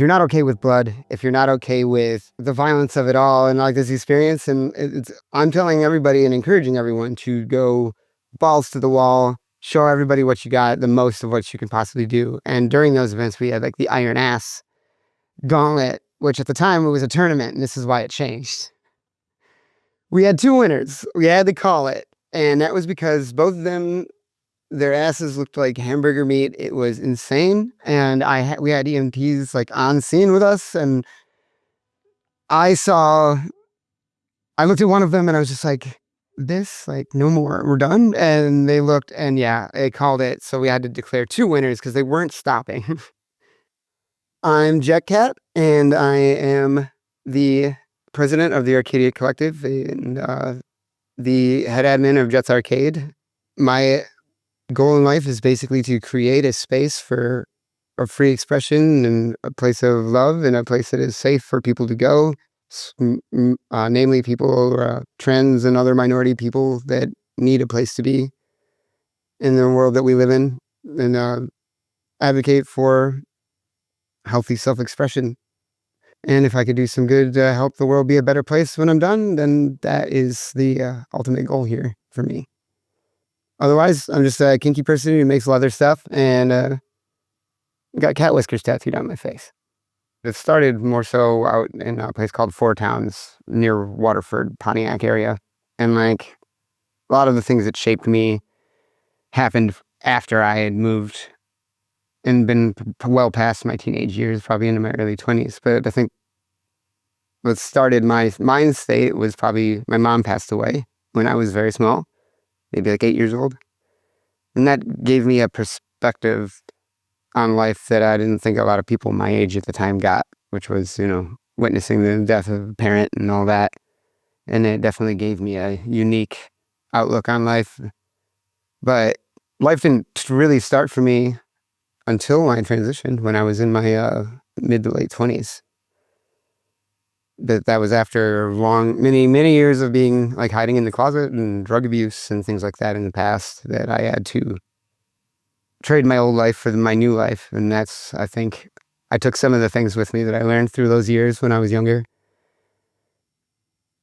you're not okay with blood, if you're not okay with the violence of it all and like this experience, and I'm telling everybody and encouraging everyone to go balls to the wall, show everybody what you got, the most of what you can possibly do. And during those events, we had like the Iron Ass Gauntlet, which at the time it was a tournament, and this is why it changed. We had 2 winners. We had to call it, and that was because both of them, their asses looked like hamburger meat. It was insane, and we had EMTs like on scene with us, and I looked at one of them, and I was just like, "This, like, no more. We're done." And they looked, and yeah, they called it. So we had to declare 2 winners because they weren't stopping. I'm Jet Cat, and I am the president of the Arcadia Collective and the head admin of Jet's Arcade. My goal in life is basically to create a space for a free expression and a place of love and a place that is safe for people to go, namely people, trans and other minority people that need a place to be in the world that we live in, and advocate for healthy self-expression. And if I could do some good to help the world be a better place when I'm done, then that is the ultimate goal here for me. Otherwise, I'm just a kinky person who makes leather stuff and got cat whiskers tattooed on my face. It started more so out in a place called Four Towns near Waterford, Pontiac area. And like a lot of the things that shaped me happened after I had moved and been well past my teenage years, probably into my early 20s. But I think what started my mind state was probably my mom passed away when I was very small, maybe like 8 years old. And that gave me a perspective on life that I didn't think a lot of people my age at the time got, which was, witnessing the death of a parent and all that. And it definitely gave me a unique outlook on life. But life didn't really start for me until I transitioned when I was in my mid to late 20s. That was after many years of being like hiding in the closet and drug abuse and things like that in the past, that I had to trade my old life for my new life. And I think I took some of the things with me that I learned through those years when I was younger.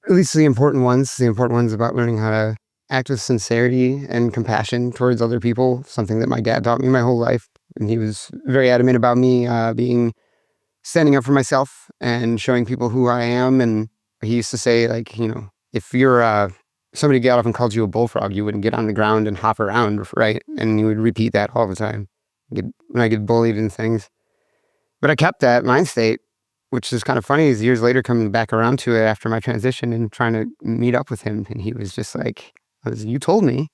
At least the important ones about learning how to act with sincerity and compassion towards other people, something that my dad taught me my whole life. And he was very adamant about me standing up for myself and showing people who I am. And he used to say, like, if you're somebody got up and called you a bullfrog, you wouldn't get on the ground and hop around, right? And he would repeat that all the time when I get bullied and things. But I kept that mind state, which is kind of funny, is years later coming back around to it after my transition and trying to meet up with him. And he was just like, you told me.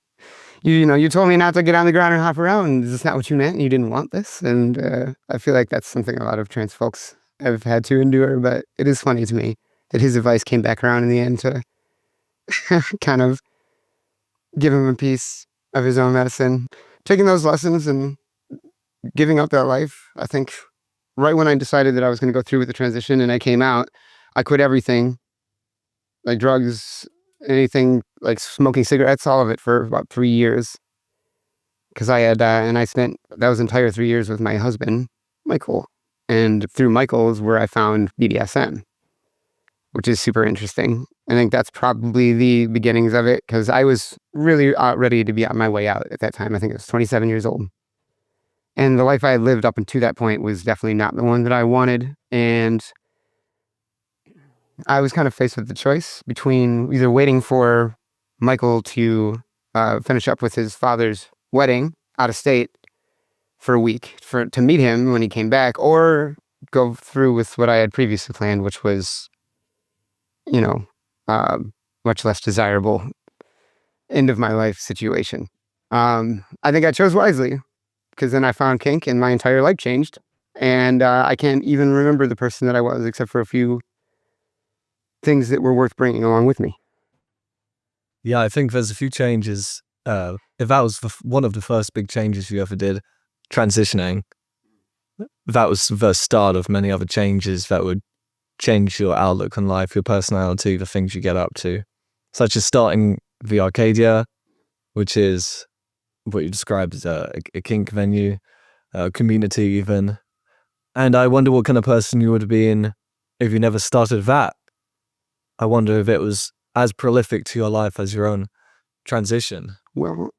You told me not to get on the ground and hop around. Is this not what you meant? You didn't want this? And I feel like that's something a lot of trans folks have had to endure. But it is funny to me that his advice came back around in the end to kind of give him a piece of his own medicine. Taking those lessons and giving up that life, I think right when I decided that I was going to go through with the transition and I came out, I quit everything, like drugs, anything, like smoking cigarettes, all of it, for about 3 years. Because I had, and I spent those entire 3 years with my husband, Michael. And through Michael is where I found BDSM, which is super interesting. I think that's probably the beginnings of it, because I was really ready to be on my way out at that time. I think I was 27 years old. And the life I had lived up until that point was definitely not the one that I wanted. And I was kind of faced with the choice between either waiting for Michael to finish up with his father's wedding out of state for a week to meet him when he came back, or go through with what I had previously planned, which was, much less desirable end of my life situation. I think I chose wisely, because then I found kink and my entire life changed. And I can't even remember the person that I was, except for a few things that were worth bringing along with me. Yeah, I think there's a few changes. If that was one of the first big changes you ever did, transitioning, that was the start of many other changes that would change your outlook on life, your personality, the things you get up to, such as starting the Arcadia, which is what you described as a kink venue, a community even, And I wonder what kind of person you would have been if you never started that. I wonder if it was as prolific to your life as your own transition. Well,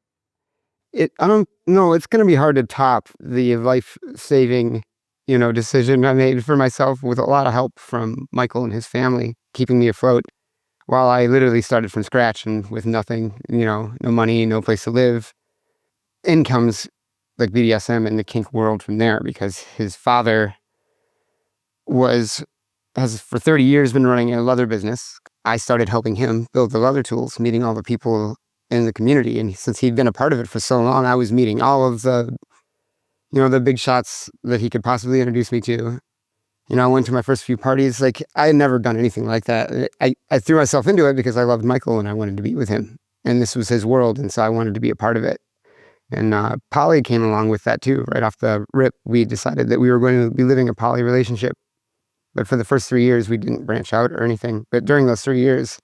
I don't know. It's going to be hard to top the life-saving, decision I made for myself with a lot of help from Michael and his family, keeping me afloat while I literally started from scratch and with nothing, no money, no place to live. In comes like BDSM and the kink world from there because his father has for 30 years been running a leather business. I started helping him build the leather tools, meeting all the people in the community. And since he'd been a part of it for so long, I was meeting all of the big shots that he could possibly introduce me to. I went to my first few parties. Like, I had never done anything like that. I threw myself into it because I loved Michael and I wanted to be with him. And this was his world. And so I wanted to be a part of it. And poly came along with that too. Right off the rip, we decided that we were going to be living a poly relationship. But for the first 3 years, we didn't branch out or anything. But during those 3 years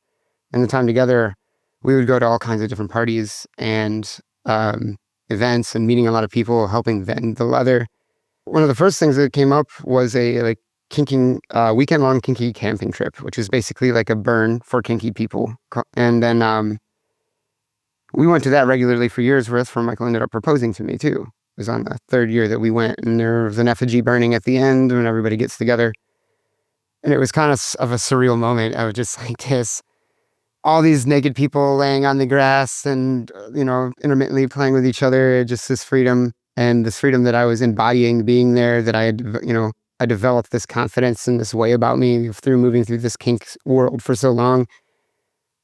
and the time together, we would go to all kinds of different parties and events and meeting a lot of people, helping vend the leather. One of the first things that came up was a weekend-long kinky camping trip, which is basically like a burn for kinky people. And then we went to that regularly for years worth, where Michael ended up proposing to me too. It was on the third year that we went, and there was an effigy burning at the end when everybody gets together. And it was kind of a surreal moment. I was just like this, all these naked people laying on the grass and, intermittently playing with each other, just this freedom and this freedom that I was embodying being there, that I had, I developed this confidence in this way about me through moving through this kink world for so long.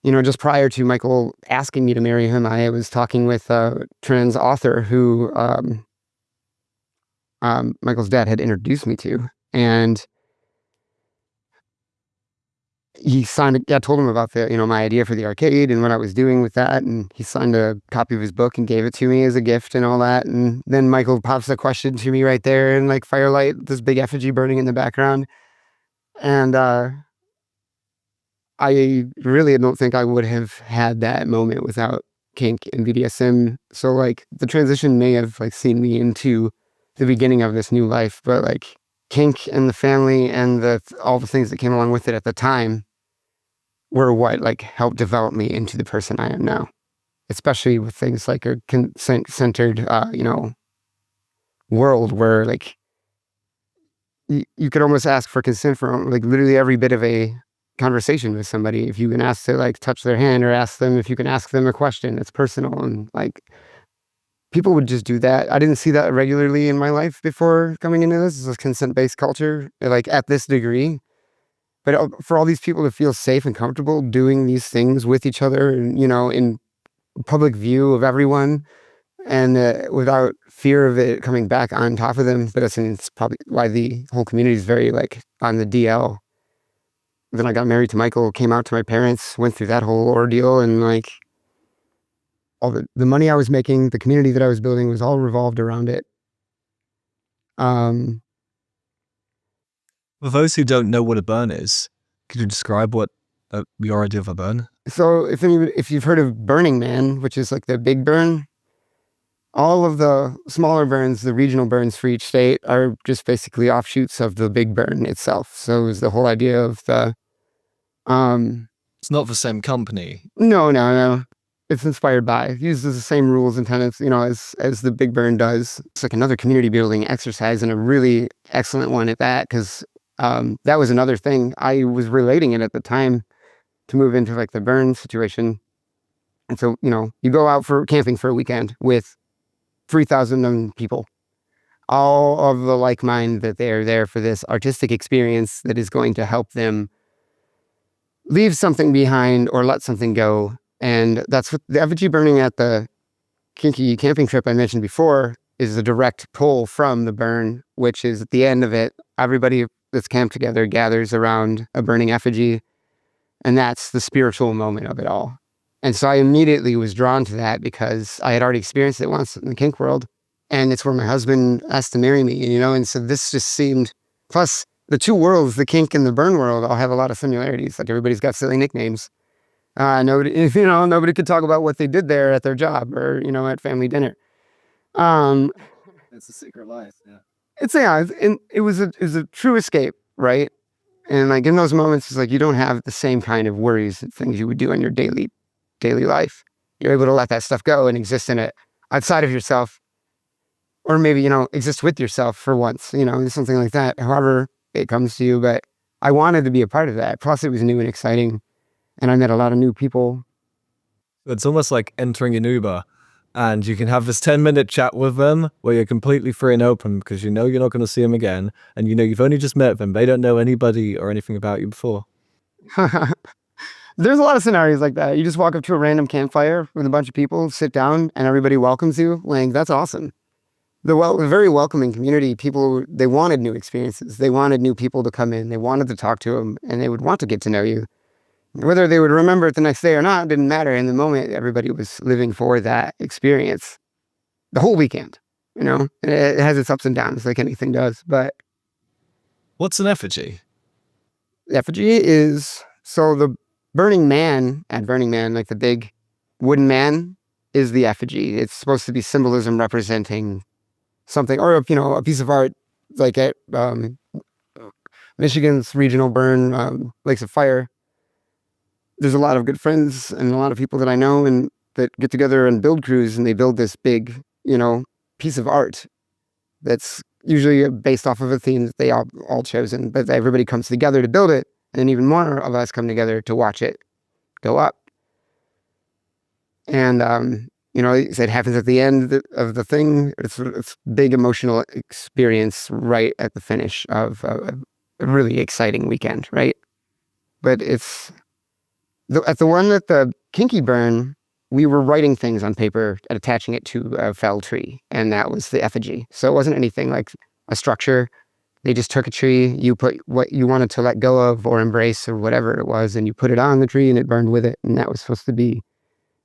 Just prior to Michael asking me to marry him, I was talking with a trans author who Michael's dad had introduced me to. And I told him about my idea for the arcade and what I was doing with that. And he signed a copy of his book and gave it to me as a gift and all that. And then Michael pops a question to me right there and like firelight, this big effigy burning in the background. And I really don't think I would have had that moment without kink and BDSM. So like the transition may have like seen me into the beginning of this new life, but like kink and the family and all the things that came along with it at the time were what like helped develop me into the person I am now, especially with things like a consent-centered, world where like you could almost ask for consent for like literally every bit of a conversation with somebody. If you can ask to like touch their hand or ask them if you can ask them a question, it's personal. And like people would just do that. I didn't see that regularly in my life before coming into this. It's a consent-based culture, like at this degree. But for all these people to feel safe and comfortable doing these things with each other, and, in public view of everyone, and without fear of it coming back on top of them. But it's probably why the whole community is very like on the DL. Then I got married to Michael, came out to my parents, went through that whole ordeal, and like all the money I was making, the community that I was building was all revolved around it. For those who don't know what a burn is, could you describe what your idea of a burn? So if you've heard of Burning Man, which is like the big burn, all of the smaller burns, the regional burns for each state, are just basically offshoots of the big burn itself. So it was the whole idea of the It's not the same company. No. It's inspired by. It uses the same rules and tenets, as the Big Burn does. It's like another community building exercise, and a really excellent one at that, because that was another thing. I was relating it at the time to move into like the burn situation. And so, you go out for camping for a weekend with 3,000 people, all of the like mind that they're there for this artistic experience that is going to help them leave something behind or let something go. And that's what the effigy burning at the kinky camping trip I mentioned before is a direct pull from the burn, which is at the end of it, everybody that's camped together gathers around a burning effigy. And that's the spiritual moment of it all. And so I immediately was drawn to that because I had already experienced it once in the kink world. And it's where my husband asked to marry me, and so this just seemed, plus the two worlds, the kink and the burn world, all have a lot of similarities. Like everybody's got silly nicknames. Nobody could talk about what they did there at their job or, at family dinner. It's a secret life, yeah. it was a true escape, right? And like in those moments, it's like you don't have the same kind of worries and things you would do in your daily life. You're able to let that stuff go and exist in it outside of yourself, or maybe exist with yourself for once, something like that. However it comes to you, but I wanted to be a part of that. Plus, it was new and exciting, and I met a lot of new people. It's almost like entering an Uber and you can have this 10-minute chat with them where you're completely free and open because you know you're not going to see them again. And you know you've only just met them. They don't know anybody or anything about you before. There's a lot of scenarios like that. You just walk up to a random campfire with a bunch of people, sit down, and everybody welcomes you. Like, that's awesome. The very welcoming community. People, they wanted new experiences. They wanted new people to come in. They wanted to talk to them, and they would want to get to know you. Whether they would remember it the next day or not didn't matter. In the moment, everybody was living for that experience the whole weekend. It has its ups and downs like anything does. But What's an effigy? effigy is, so the Burning Man at Burning Man, like the big wooden man, is the effigy. It's supposed to be symbolism representing something, or a piece of art, like at Michigan's regional burn, Lakes of Fire. There's a lot of good friends and a lot of people that I know and that get together and build crews, and they build this big, piece of art that's usually based off of a theme that they all chosen, but everybody comes together to build it, and then even more of us come together to watch it go up. And it happens at the end of the thing. It's big emotional experience right at the finish of a really exciting weekend, right? But at the one at the Kinky Burn, we were writing things on paper and attaching it to a felled tree, and that was the effigy. So it wasn't anything like a structure. They just took a tree, you put what you wanted to let go of or embrace or whatever it was, and you put it on the tree and it burned with it, and that was supposed to be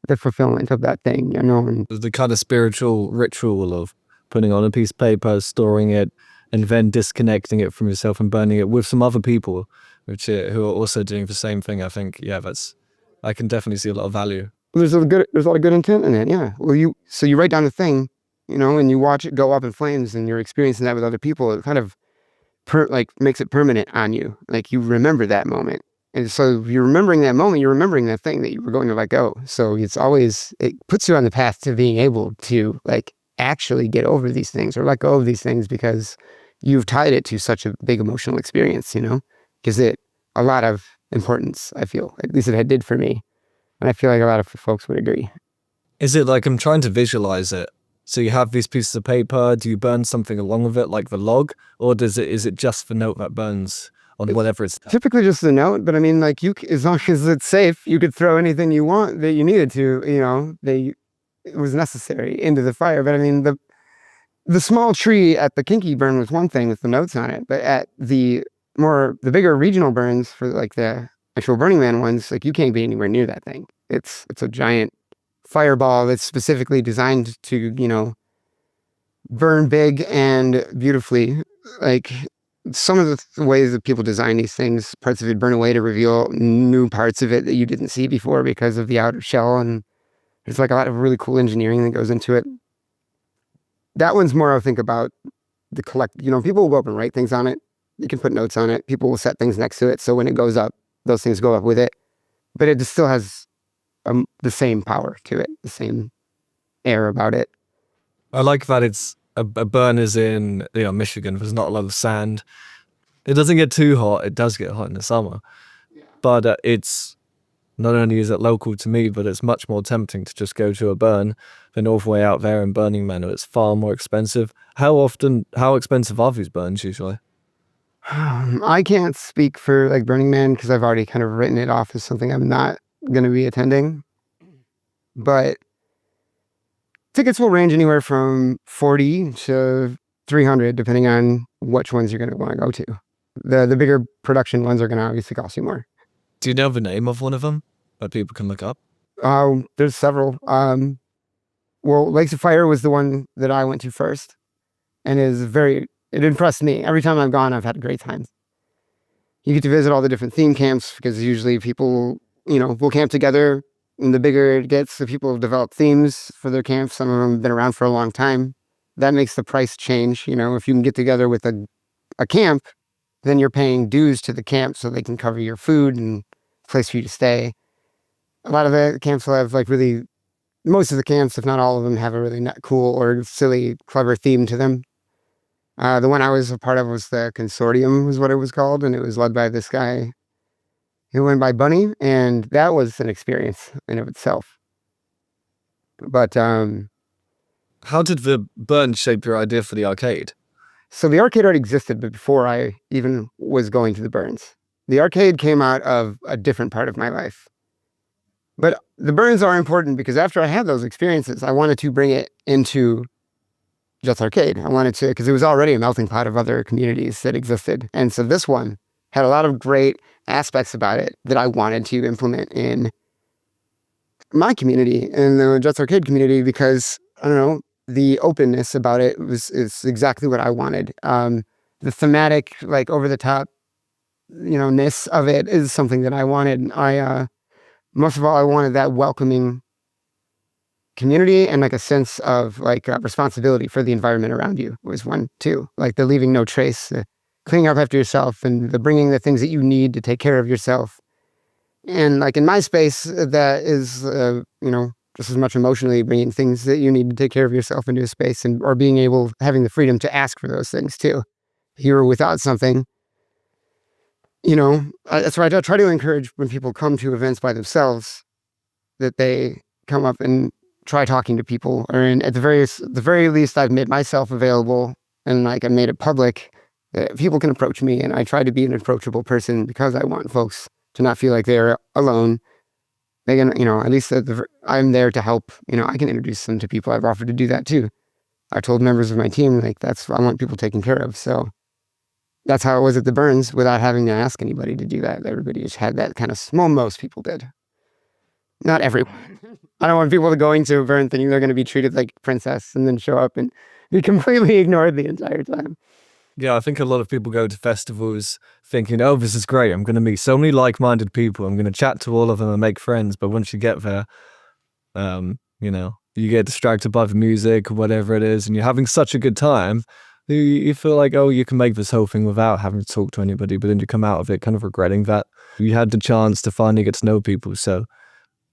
the fulfillment of that thing, And The kind of spiritual ritual of putting on a piece of paper, storing it, and then disconnecting it from yourself and burning it with some other people, who are also doing the same thing. I think, I can definitely see a lot of value. there's a lot of good intent in it, yeah. Well, you write down the thing, and you watch it go up in flames, and you're experiencing that with other people. It kind of makes it permanent on you. Like, you remember that moment. And so if you're remembering that moment, you're remembering that thing that you were going to let go. So it puts you on the path to being able to actually get over these things or let go of these things, because you've tied it to such a big emotional experience, gives it a lot of importance, I feel. At least it did for me. And I feel like a lot of folks would agree. Is it like, I'm trying to visualize it. So you have these pieces of paper, do you burn something along with it, like the log? Or is it just the note that burns on whatever it's... Typically just the note, but I mean, as long as it's safe, you could throw anything you want that you needed to, it was necessary into the fire. But I mean, the small tree at the Kinky Burn was one thing with the notes on it, but at the bigger regional burns for the actual Burning Man ones, you can't be anywhere near that thing. It's a giant fireball that's specifically designed to, burn big and beautifully. Some of the ways that people design these things, parts of it burn away to reveal new parts of it that you didn't see before because of the outer shell, and there's a lot of really cool engineering that goes into it. That one's more, I think, about the people will go up and write things on it. You can put notes on it. People will set things next to it, so when it goes up, those things go up with it. But it just still has the same power to it, the same air about it. I like that it's a burn is in Michigan. There's not a lot of sand. It doesn't get too hot. It does get hot in the summer, but it's not only is it local to me, but it's much more tempting to just go to a burn than all the way out there in Burning Man. It's far more expensive. How expensive are these burns usually? I can't speak for Burning Man because I've already kind of written it off as something I'm not going to be attending. But tickets will range anywhere from $40 to $300, depending on which ones you're going to want to go to. The bigger production ones are going to obviously cost you more. Do you know the name of one of them that people can look up? There's several. Lakes of Fire was the one that I went to first, and it impressed me. Every time I've gone, I've had a great time. You get to visit all the different theme camps because usually people, will camp together. And the bigger it gets, the people have developed themes for their camps. Some of them have been around for a long time. that makes the price change. You know, if you can get together with a camp, then you're paying dues to the camp so they can cover your food and place for you to stay. A lot of the camps will have like really, most of the camps, if not all of them, have a really not cool or silly, clever theme to them. The one I was a part of was the Consortium, was what it was called, and it was led by this guy who went by Bunny, and that was an experience in of itself. But How did the burn shape your idea for the arcade? so the arcade already existed, but before I even was going to the Burns, the arcade came out of a different part of my life. But the Burns are important because after I had those experiences, I wanted to bring it into Jets Arcade. I wanted to, because it was already a melting pot of other communities that existed. And so this one had a lot of great aspects about it that I wanted to implement in my community, in the Jets Arcade community, because, I don't know, the openness about it is exactly what I wanted. The thematic, like over the top, ness of it is something that I wanted. Most of all, I wanted that welcoming community and like a sense of like responsibility for the environment around you was one too. Like the leaving no trace, the cleaning up after yourself, and the bringing the things that you need to take care of yourself. And like in my space, that is, just as much emotionally bringing things that you need to take care of yourself into a space, and or being able, having the freedom to ask for those things too. If you were without something, that's why I try to encourage when people come to events by themselves that they come up and try talking to people, or at the very least, I've made myself available and like I made it public that people can approach me, and I try to be an approachable person because I want folks to not feel like they're alone. They can, at least I'm there to help. I can introduce them to people. I've offered to do that too. I told members of my team, like, I want people taken care of. So that's how it was at the Burns without having to ask anybody to do that. Everybody just had that kind of, most people did. Not everyone. I don't want people to go into a Burn thinking they're going to be treated like princess and then show up and be completely ignored the entire time. Yeah, I think a lot of people go to festivals thinking, oh, this is great. I'm going to meet so many like-minded people. I'm going to chat to all of them and make friends. But once you get there, you get distracted by the music or whatever it is, and you're having such a good time, you feel like, oh, you can make this whole thing without having to talk to anybody. But then you come out of it kind of regretting that you had the chance to finally get to know people. So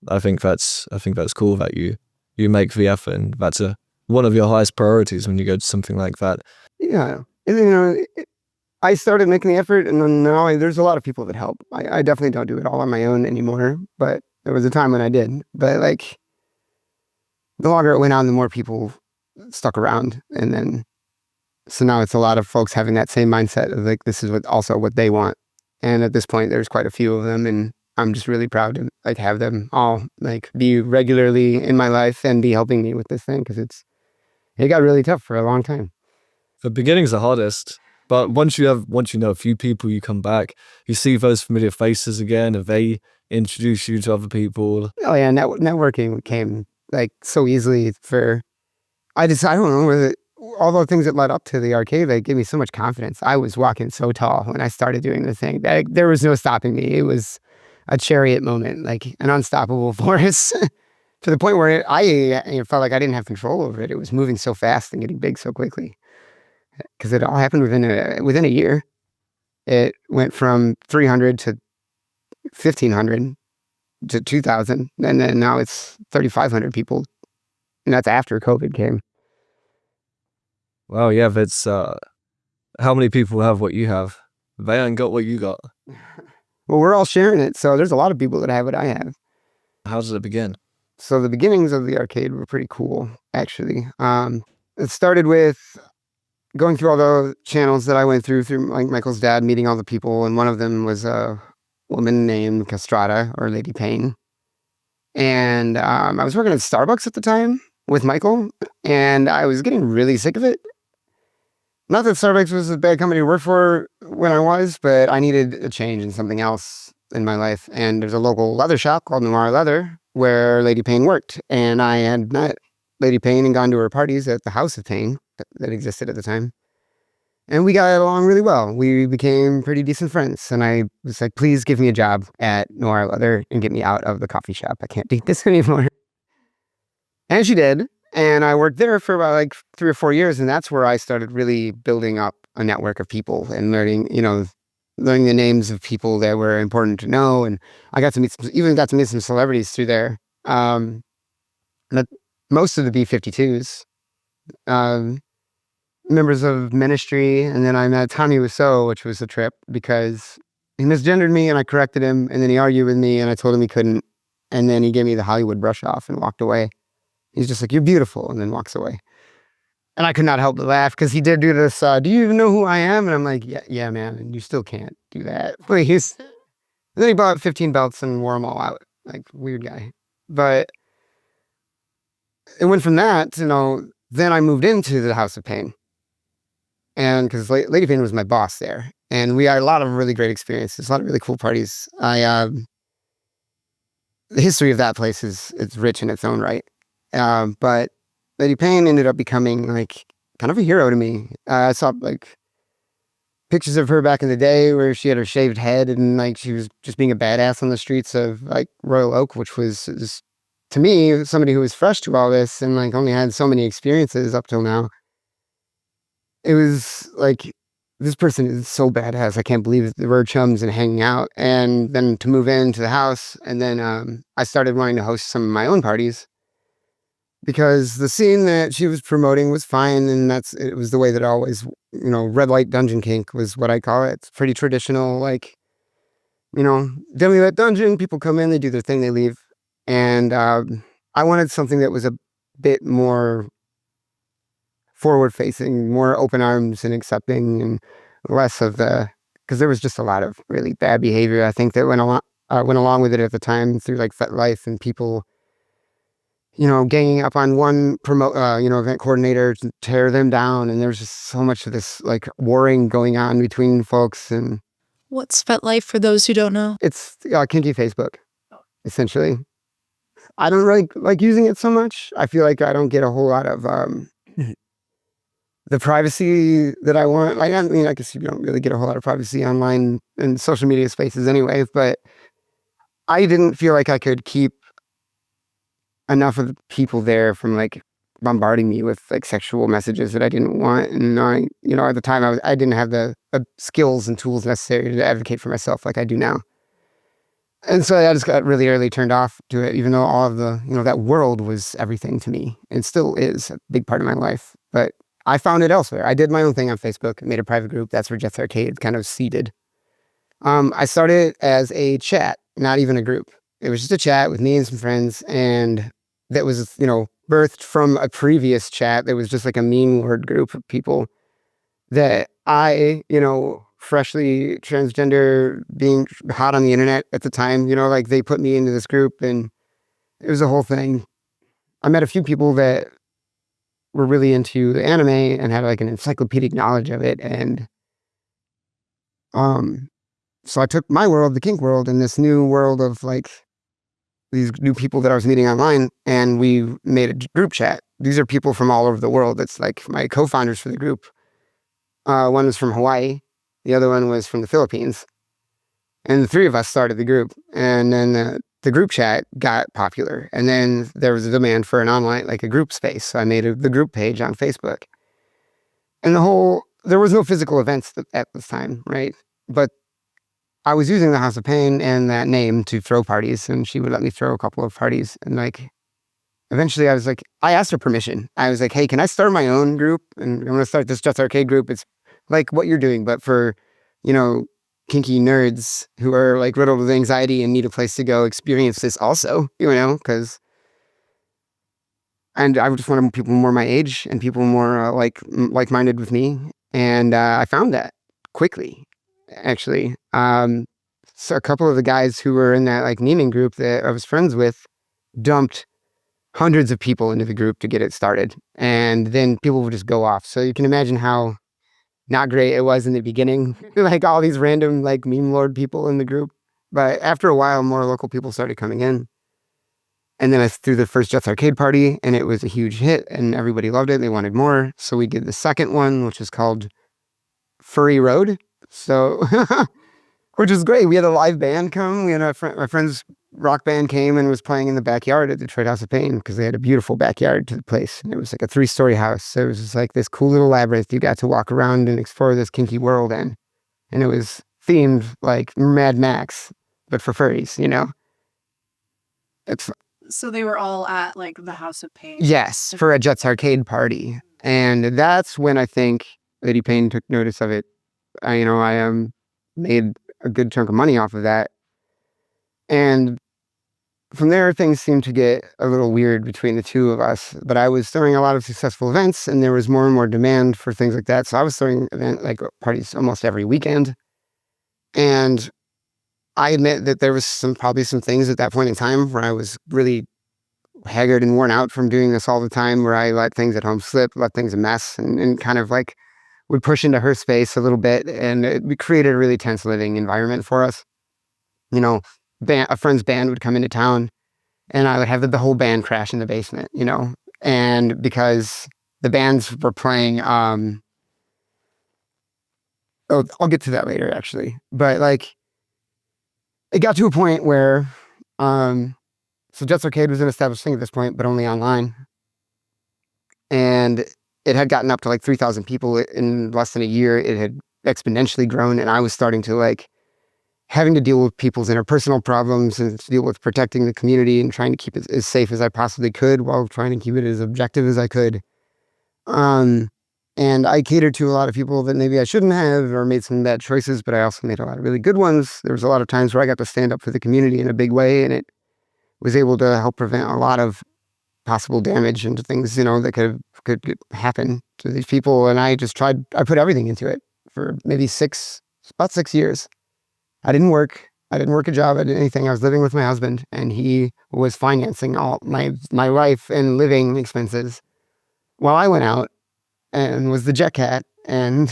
I think that's cool that you make the effort, and that's one of your highest priorities when you go to something like that. Yeah. I started making the effort, and then now there's a lot of people that help. I definitely don't do it all on my own anymore, but there was a time when I did. But like, the longer it went on, the more people stuck around, and then so now it's a lot of folks having that same mindset of like, this is what they want. And at this point, there's quite a few of them, and I'm just really proud to like have them all like be regularly in my life and be helping me with this thing, because it got really tough for a long time. The beginning's the hardest, but once you know a few people, you come back, you see those familiar faces again, and they introduce you to other people. Oh yeah, networking came like so easily I don't know, whether all the things that led up to the arcade, like gave me so much confidence. I was walking so tall when I started doing the thing that there was no stopping me. It was a chariot moment, like an unstoppable force. To the point where I felt like I didn't have control over it. It was moving so fast and getting big so quickly. Because it all happened within a year. It went from 300 to 1,500 to 2,000, and then now it's 3,500 people, and that's after COVID came. Wow, yeah, that's how many people have what you have? They ain't got what you got. Well, we're all sharing it, so there's a lot of people that have what I have. How does it begin? So the beginnings of the arcade were pretty cool, actually. It started with going through all the channels that I went through like Michael's dad, meeting all the people, and one of them was a woman named Castrata, or Lady Payne. And I was working at Starbucks at the time with Michael, and I was getting really sick of it. Not that Starbucks was a bad company to work for when I was, but I needed a change in something else in my life. And there's a local leather shop called Noir Leather where Lady Payne worked, and I had met Lady Payne and gone to her parties at the House of Payne that existed at the time. And we got along really well. We became pretty decent friends. And I was like, please give me a job at Noir Leather and get me out of the coffee shop. I can't do this anymore. And she did. And I worked there for about like 3 or 4 years, and that's where I started really building up a network of people and learning the names of people that were important to know, and I even got to meet some celebrities through there. But most of the B-52s, um, members of Ministry, and then I met Tommy Wiseau, which was a trip because he misgendered me, and I corrected him, and then he argued with me, and I told him he couldn't, and then he gave me the Hollywood brush off and walked away. He's just like, "You're beautiful," and then walks away. And I could not help but laugh because he did do this, "Do you even know who I am?" And I'm like, "Yeah, yeah, man, and you still can't do that, please." And then he bought 15 belts and wore them all out, like, weird guy. But it went from that then I moved into the House of Pain. And because Lady Pain was my boss there, and we had a lot of really great experiences, a lot of really cool parties. The history of that place is it's rich in its own right. But Lady Pain ended up becoming like kind of a hero to me. I saw like pictures of her back in the day where she had her shaved head and like she was just being a badass on the streets of like Royal Oak, which was to me somebody who was fresh to all this and like only had so many experiences up till now. It was like, this person is so badass. I can't believe that we're chums and hanging out. And then to move into the house, and then I started wanting to host some of my own parties because the scene that she was promoting was fine, and it was the way that I always, red light dungeon kink was what I call it. It's pretty traditional, like, dimly lit dungeon. People come in, they do their thing, they leave, and I wanted something that was a bit more forward facing, more open arms and accepting, and less of because there was just a lot of really bad behavior, I think, that went along with it at the time through like FetLife and people, ganging up on one event coordinator to tear them down. And there was just so much of this like warring going on between folks. And What's FetLife for those who don't know? it's kinky Facebook, essentially. I don't really like using it so much. I feel like I don't get a whole lot of the privacy that I want. Like, I mean, I guess you don't really get a whole lot of privacy online and social media spaces anyway, but I didn't feel like I could keep enough of people there from like bombarding me with like sexual messages that I didn't want. And at the time I didn't have the skills and tools necessary to advocate for myself like I do now. And so I just got really early turned off to it, even though all of the, that world was everything to me and still is a big part of my life. But I found it elsewhere. I did my own thing on Facebook, made a private group. That's where Jets Arcade kind of seeded. I started as a chat, not even a group. It was just a chat with me and some friends. And that was, birthed from a previous chat that was just like a meme word group of people that I, freshly transgender, being hot on the internet at the time, like they put me into this group and it was a whole thing. I met a few people that were really into anime and had like an encyclopedic knowledge of it. And so I took my world, the kink world, and this new world of like these new people that I was meeting online, and we made a group chat. These are people from all over the world. It's like my co-founders for the group. One was from Hawaii. The other one was from the Philippines. And the three of us started the group. And then the group chat got popular. And then there was a demand for an online, like a group space. So I made the group page on Facebook. And there was no physical events at this time, right? But I was using the House of Pain and that name to throw parties, and she would let me throw a couple of parties. And like, eventually I asked her permission. I was like, hey, can I start my own group? And I'm going to start this Just Arcade group. It's like what you're doing, but for, kinky nerds who are like riddled with anxiety and need a place to go experience this also, and I just wanted people more my age and people more like-minded with me. And I found that quickly, actually. So a couple of the guys who were in that like memeing group that I was friends with dumped hundreds of people into the group to get it started. And then people would just go off. So you can imagine how not great it was in the beginning, like all these random like meme lord people in the group. But after a while, more local people started coming in. And then I threw the first Jets Arcade party, and it was a huge hit, and everybody loved it. They wanted more. So we did the second one, which is called Furry Road. So, which is great. We had a live band come. We had my friends rock band came and was playing in the backyard at Detroit House of Pain because they had a beautiful backyard to the place. And it was like a 3-story house. So it was just like this cool little labyrinth you got to walk around and explore this kinky world in. And it was themed like Mad Max, but for furries, you know? So they were all at like the House of Pain. Yes, for a Jets Arcade party. And that's when I think Lady Payne took notice of it. I made a good chunk of money off of that. And from there, things seemed to get a little weird between the two of us. But I was throwing a lot of successful events, and there was more and more demand for things like that. So I was throwing parties almost every weekend. And I admit that there was probably some things at that point in time where I was really haggard and worn out from doing this all the time, where I let things at home slip, let things a mess, and kind of like would push into her space a little bit. And we created a really tense living environment for us. You know, a friend's band would come into town and I would have the whole band crash in the basement, you know, and because the bands were playing, I'll get to that later actually, but like it got to a point where, so Jets Arcade was an established thing at this point, but only online. And it had gotten up to like 3,000 people in less than a year. It had exponentially grown, and I was starting to like having to deal with people's interpersonal problems and to deal with protecting the community and trying to keep it as safe as I possibly could while trying to keep it as objective as I could. And I catered to a lot of people that maybe I shouldn't have, or made some bad choices, but I also made a lot of really good ones. There was a lot of times where I got to stand up for the community in a big way, and it was able to help prevent a lot of possible damage and things, you know, that could happen to these people. And I put everything into it for maybe about 6 years. I didn't work a job. I did anything. I was living with my husband, and he was financing all my life and living expenses while I went out and was the jet cat and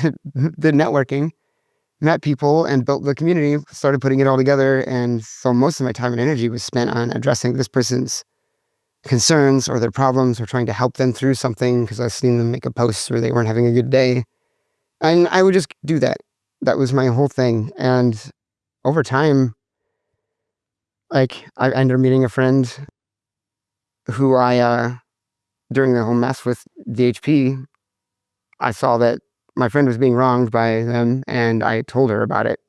did networking, met people, and built the community, started putting it all together. And so most of my time and energy was spent on addressing this person's concerns or their problems, or trying to help them through something because I've seen them make a post where they weren't having a good day. And I would just do that. That was my whole thing. And over time, like, I ended up meeting a friend who during the whole mess with DHP, I saw that my friend was being wronged by them, and I told her about it.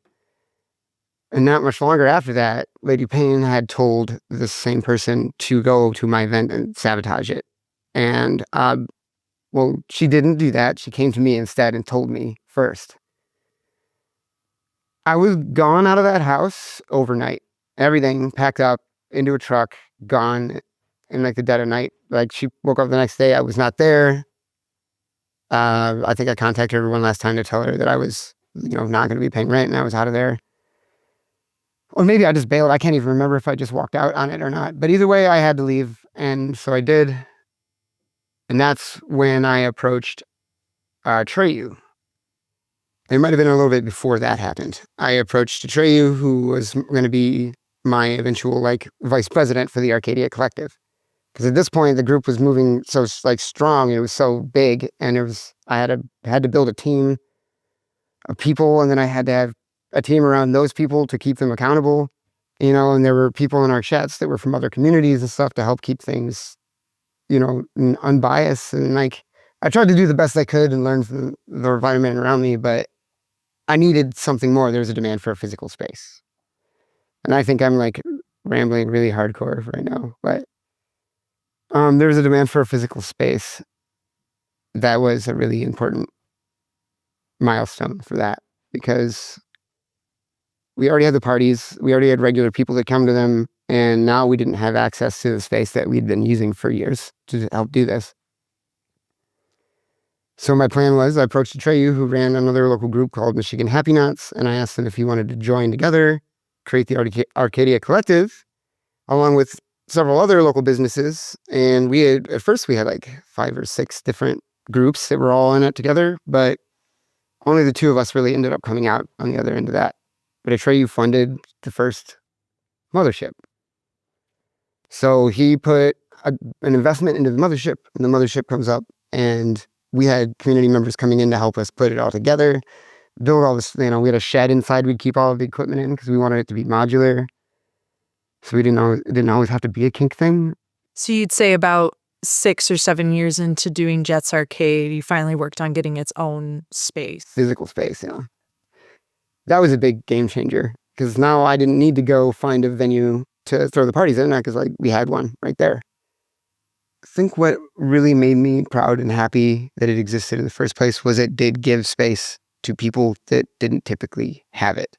And not much longer after that, Lady Payne had told this same person to go to my event and sabotage it. And, well, she didn't do that. She came to me instead and told me first. I was gone out of that house overnight. Everything packed up into a truck, gone in like the dead of night. Like, she woke up the next day, I was not there. I think I contacted her one last time to tell her that I was, not going to be paying rent, and I was out of there. Or maybe I just bailed. I can't even remember if I just walked out on it or not. But either way, I had to leave. And so I did. And that's when I approached Treyu. It might have been a little bit before that happened. I approached Treyu, who was going to be my eventual vice president for the Arcadia Collective. Because at this point, the group was moving so strong. It was so big. And I had to build a team of people. And then I had to have a team around those people to keep them accountable, and there were people in our chats that were from other communities and stuff to help keep things, unbiased. And I tried to do the best I could and learn from the environment around me, but I needed something more. There was a demand for a physical space. And I think I'm rambling really hardcore right now, but there was a demand for a physical space. That was a really important milestone for that, because we already had the parties, we already had regular people that come to them, and now we didn't have access to the space that we'd been using for years to help do this. So my plan was, I approached Treyu, who ran another local group called Michigan Happy Knots, and I asked him if he wanted to join together, create the Arcadia Collective, along with several other local businesses. And at first we had 5 or 6 different groups that were all in it together, but only the 2 of us really ended up coming out on the other end of that. But Treyu funded the first mothership. So he put an investment into the mothership, and the mothership comes up, and we had community members coming in to help us put it all together, build all this, we had a shed inside we'd keep all of the equipment in because we wanted it to be modular. So it didn't always have to be a kink thing. So you'd say about 6 or 7 years into doing Jet's Arcade, you finally worked on getting its own space. Physical space, yeah. That was a big game changer because now I didn't need to go find a venue to throw the parties in because like we had one right there. I think what really made me proud and happy that it existed in the first place was it did give space to people that didn't typically have it.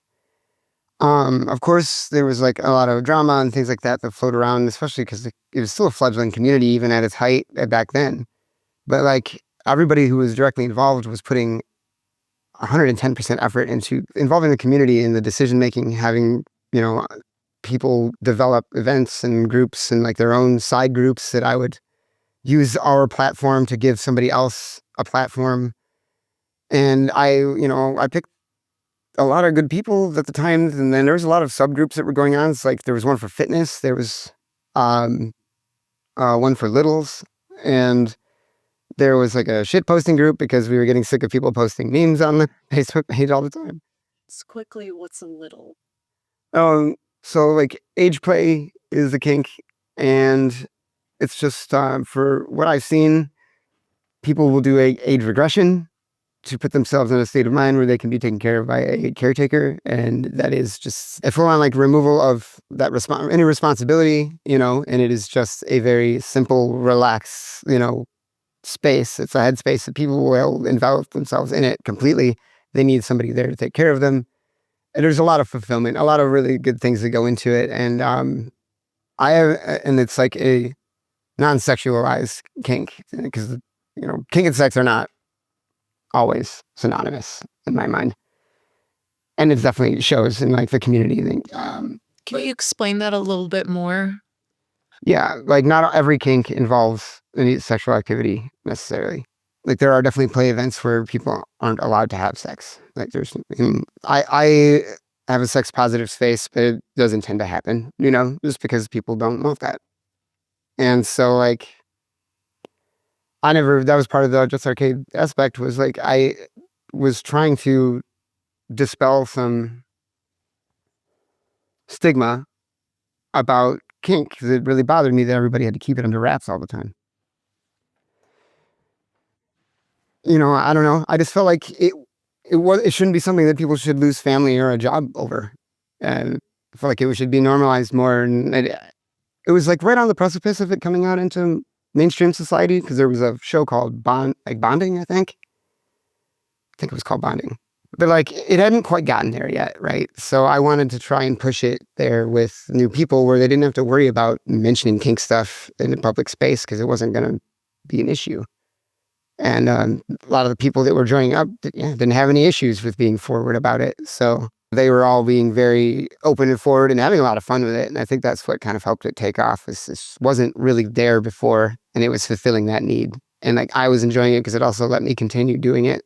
Of course, there was like a lot of drama and things like that float around, especially because it was still a fledgling community even at its height back then. But like everybody who was directly involved was putting 110% effort into involving the community in the decision making, having, you know, people develop events and groups and like their own side groups that I would use our platform to give somebody else a platform. And I picked a lot of good people at the time. And then there was a lot of subgroups that were going on. It's like there was one for fitness, there was one for littles, and there was like a shit posting group because we were getting sick of people posting memes on the Facebook page all the time. It's quickly, what's a little? So like age play is the kink, and it's just for what I've seen, people will do a age regression to put themselves in a state of mind where they can be taken care of by a caretaker, and that is just a full-on like removal of that any responsibility, and it is just a very simple, relaxed, space. It's a headspace that people will envelop themselves in it completely. They need somebody there to take care of them. And there's a lot of fulfillment, a lot of really good things that go into it. And it's like a non-sexualized kink because, kink and sex are not always synonymous in my mind. And it definitely shows in like the community thing. Can you explain that a little bit more? Yeah, like not every kink involves any sexual activity necessarily. Like there are definitely play events where people aren't allowed to have sex. Like I have a sex positive space, but it doesn't tend to happen, just because people don't want that. And so like that was part of the Just Arcade aspect, was like I was trying to dispel some stigma about kink because it really bothered me that everybody had to keep it under wraps all the time. I don't know. I just felt like it shouldn't be something that people should lose family or a job over. And I felt like it should be normalized more. And it was like right on the precipice of it coming out into mainstream society because there was a show called Bonding, I think. It was called Bonding. But like it hadn't quite gotten there yet, right? So I wanted to try and push it there with new people where they didn't have to worry about mentioning kink stuff in the public space because it wasn't going to be an issue. And a lot of the people that were joining up didn't have any issues with being forward about it. So they were all being very open and forward and having a lot of fun with it. And I think that's what kind of helped it take off. This wasn't really there before, and it was fulfilling that need. And like I was enjoying it because it also let me continue doing it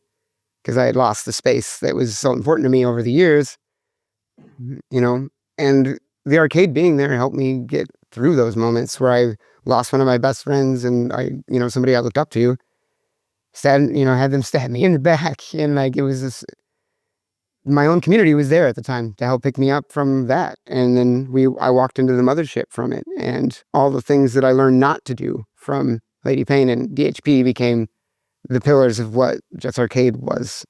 because I had lost the space that was so important to me over the years, and the arcade being there helped me get through those moments where I lost one of my best friends and somebody I looked up to. Had them stab me in the back, and like it was my own community was there at the time to help pick me up from that, and then I walked into the mothership from it, and all the things that I learned not to do from Lady Pain and DHP became the pillars of what Jets Arcade was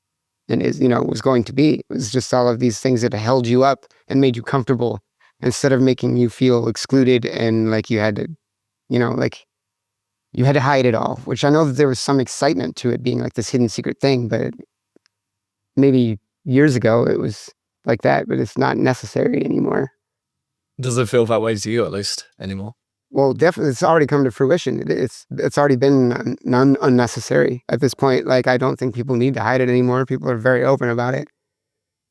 and is was going to be. It was just all of these things that held you up and made you comfortable instead of making you feel excluded and like you had to you had to hide it all, which I know that there was some excitement to it being like this hidden secret thing, but maybe years ago it was like that, but it's not necessary anymore. Does it feel that way to you at least anymore? Well, definitely, it's already come to fruition. It's already been unnecessary at this point. Like, I don't think people need to hide it anymore. People are very open about it.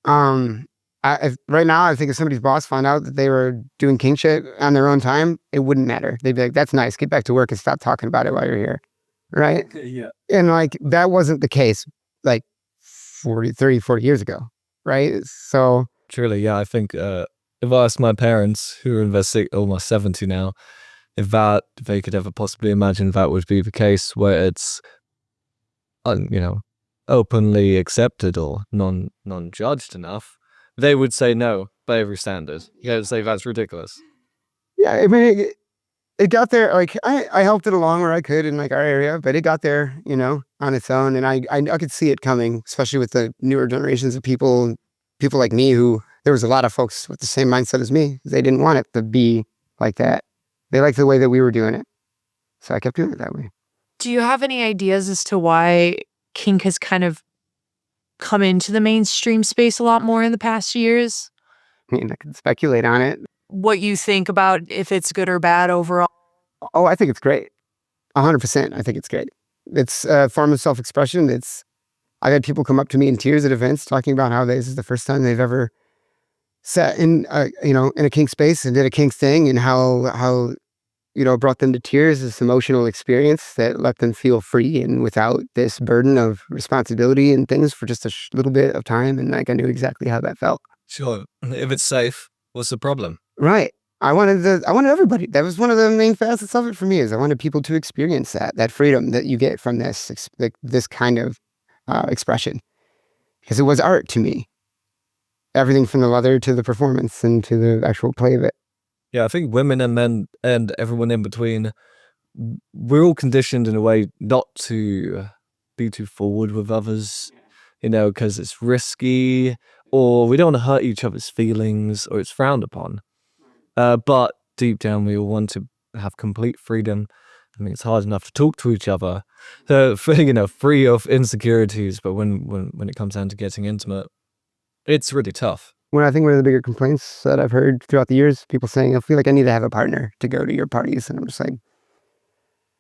Right now, I think if somebody's boss found out that they were doing kink shit on their own time, it wouldn't matter. They'd be like, that's nice. Get back to work and stop talking about it while you're here. Right? Yeah. And like, that wasn't the case like 30, 40 years ago. Right? So. Truly, yeah. I think if I asked my parents, who are almost 70 now, if they could ever possibly imagine that would be the case where it's, openly accepted or non-judged enough, they would say no by every standard. They would say that's ridiculous. Yeah, I mean, it got there. Like I helped it along where I could in like our area, but it got there, on its own. And I could see it coming, especially with the newer generations of people like me, who there was a lot of folks with the same mindset as me. They didn't want it to be like that. They liked the way that we were doing it. So I kept doing it that way. Do you have any ideas as to why kink has kind of come into the mainstream space a lot more in the past years? I mean, I could speculate on it. What you think about if it's good or bad overall? Oh, I think it's great. 100%. I think it's great. It's a form of self-expression. I've had people come up to me in tears at events talking about how this is the first time they've ever sat in a kink space and did a kink thing, and how it brought them to tears, this emotional experience that let them feel free and without this burden of responsibility and things for just a little bit of time. And like, I knew exactly how that felt. Sure. If it's safe, what's the problem? Right. I wanted everybody. That was one of the main facets of it for me, is I wanted people to experience that freedom that you get from this kind of expression, because it was art to me. Everything from the leather to the performance and to the actual play of it. Yeah, I think women and men and everyone in between, we're all conditioned in a way not to be too forward with others, because it's risky, or we don't want to hurt each other's feelings, or it's frowned upon. But deep down, we all want to have complete freedom. I mean, it's hard enough to talk to each other, free of insecurities. But when it comes down to getting intimate, it's really tough. When I think one of the bigger complaints that I've heard throughout the years, people saying, I feel like I need to have a partner to go to your parties. And I'm just like,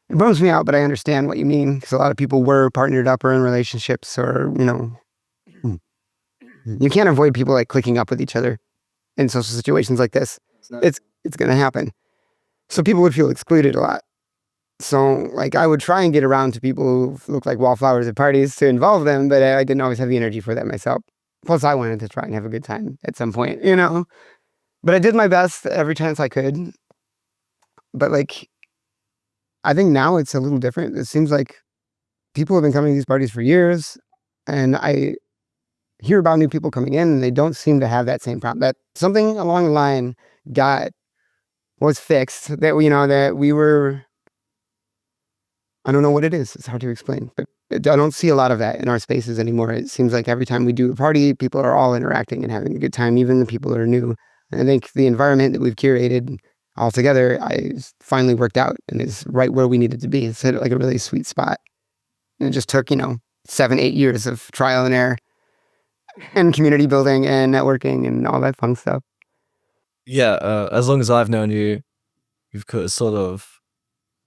it bums me out, but I understand what you mean. Because a lot of people were partnered up or in relationships, or, you can't avoid people like clicking up with each other in social situations like this. It's going to happen. So people would feel excluded a lot. So like, I would try and get around to people who look like wallflowers at parties to involve them, but I didn't always have the energy for that myself. Plus, I wanted to try and have a good time at some point, But I did my best every chance I could. But like, I think now it's a little different. It seems like people have been coming to these parties for years, and I hear about new people coming in, and they don't seem to have that same problem. That something along the line was fixed. That that we were. I don't know what it is. It's hard to explain, but I don't see a lot of that in our spaces anymore. It seems like every time we do a party, people are all interacting and having a good time, even the people that are new. And I think the environment that we've curated all together, finally worked out and is right where we needed to be. It's hit like a really sweet spot. And it just took, 7-8 years of trial and error and community building and networking and all that fun stuff. Yeah, as long as I've known you, you've sort of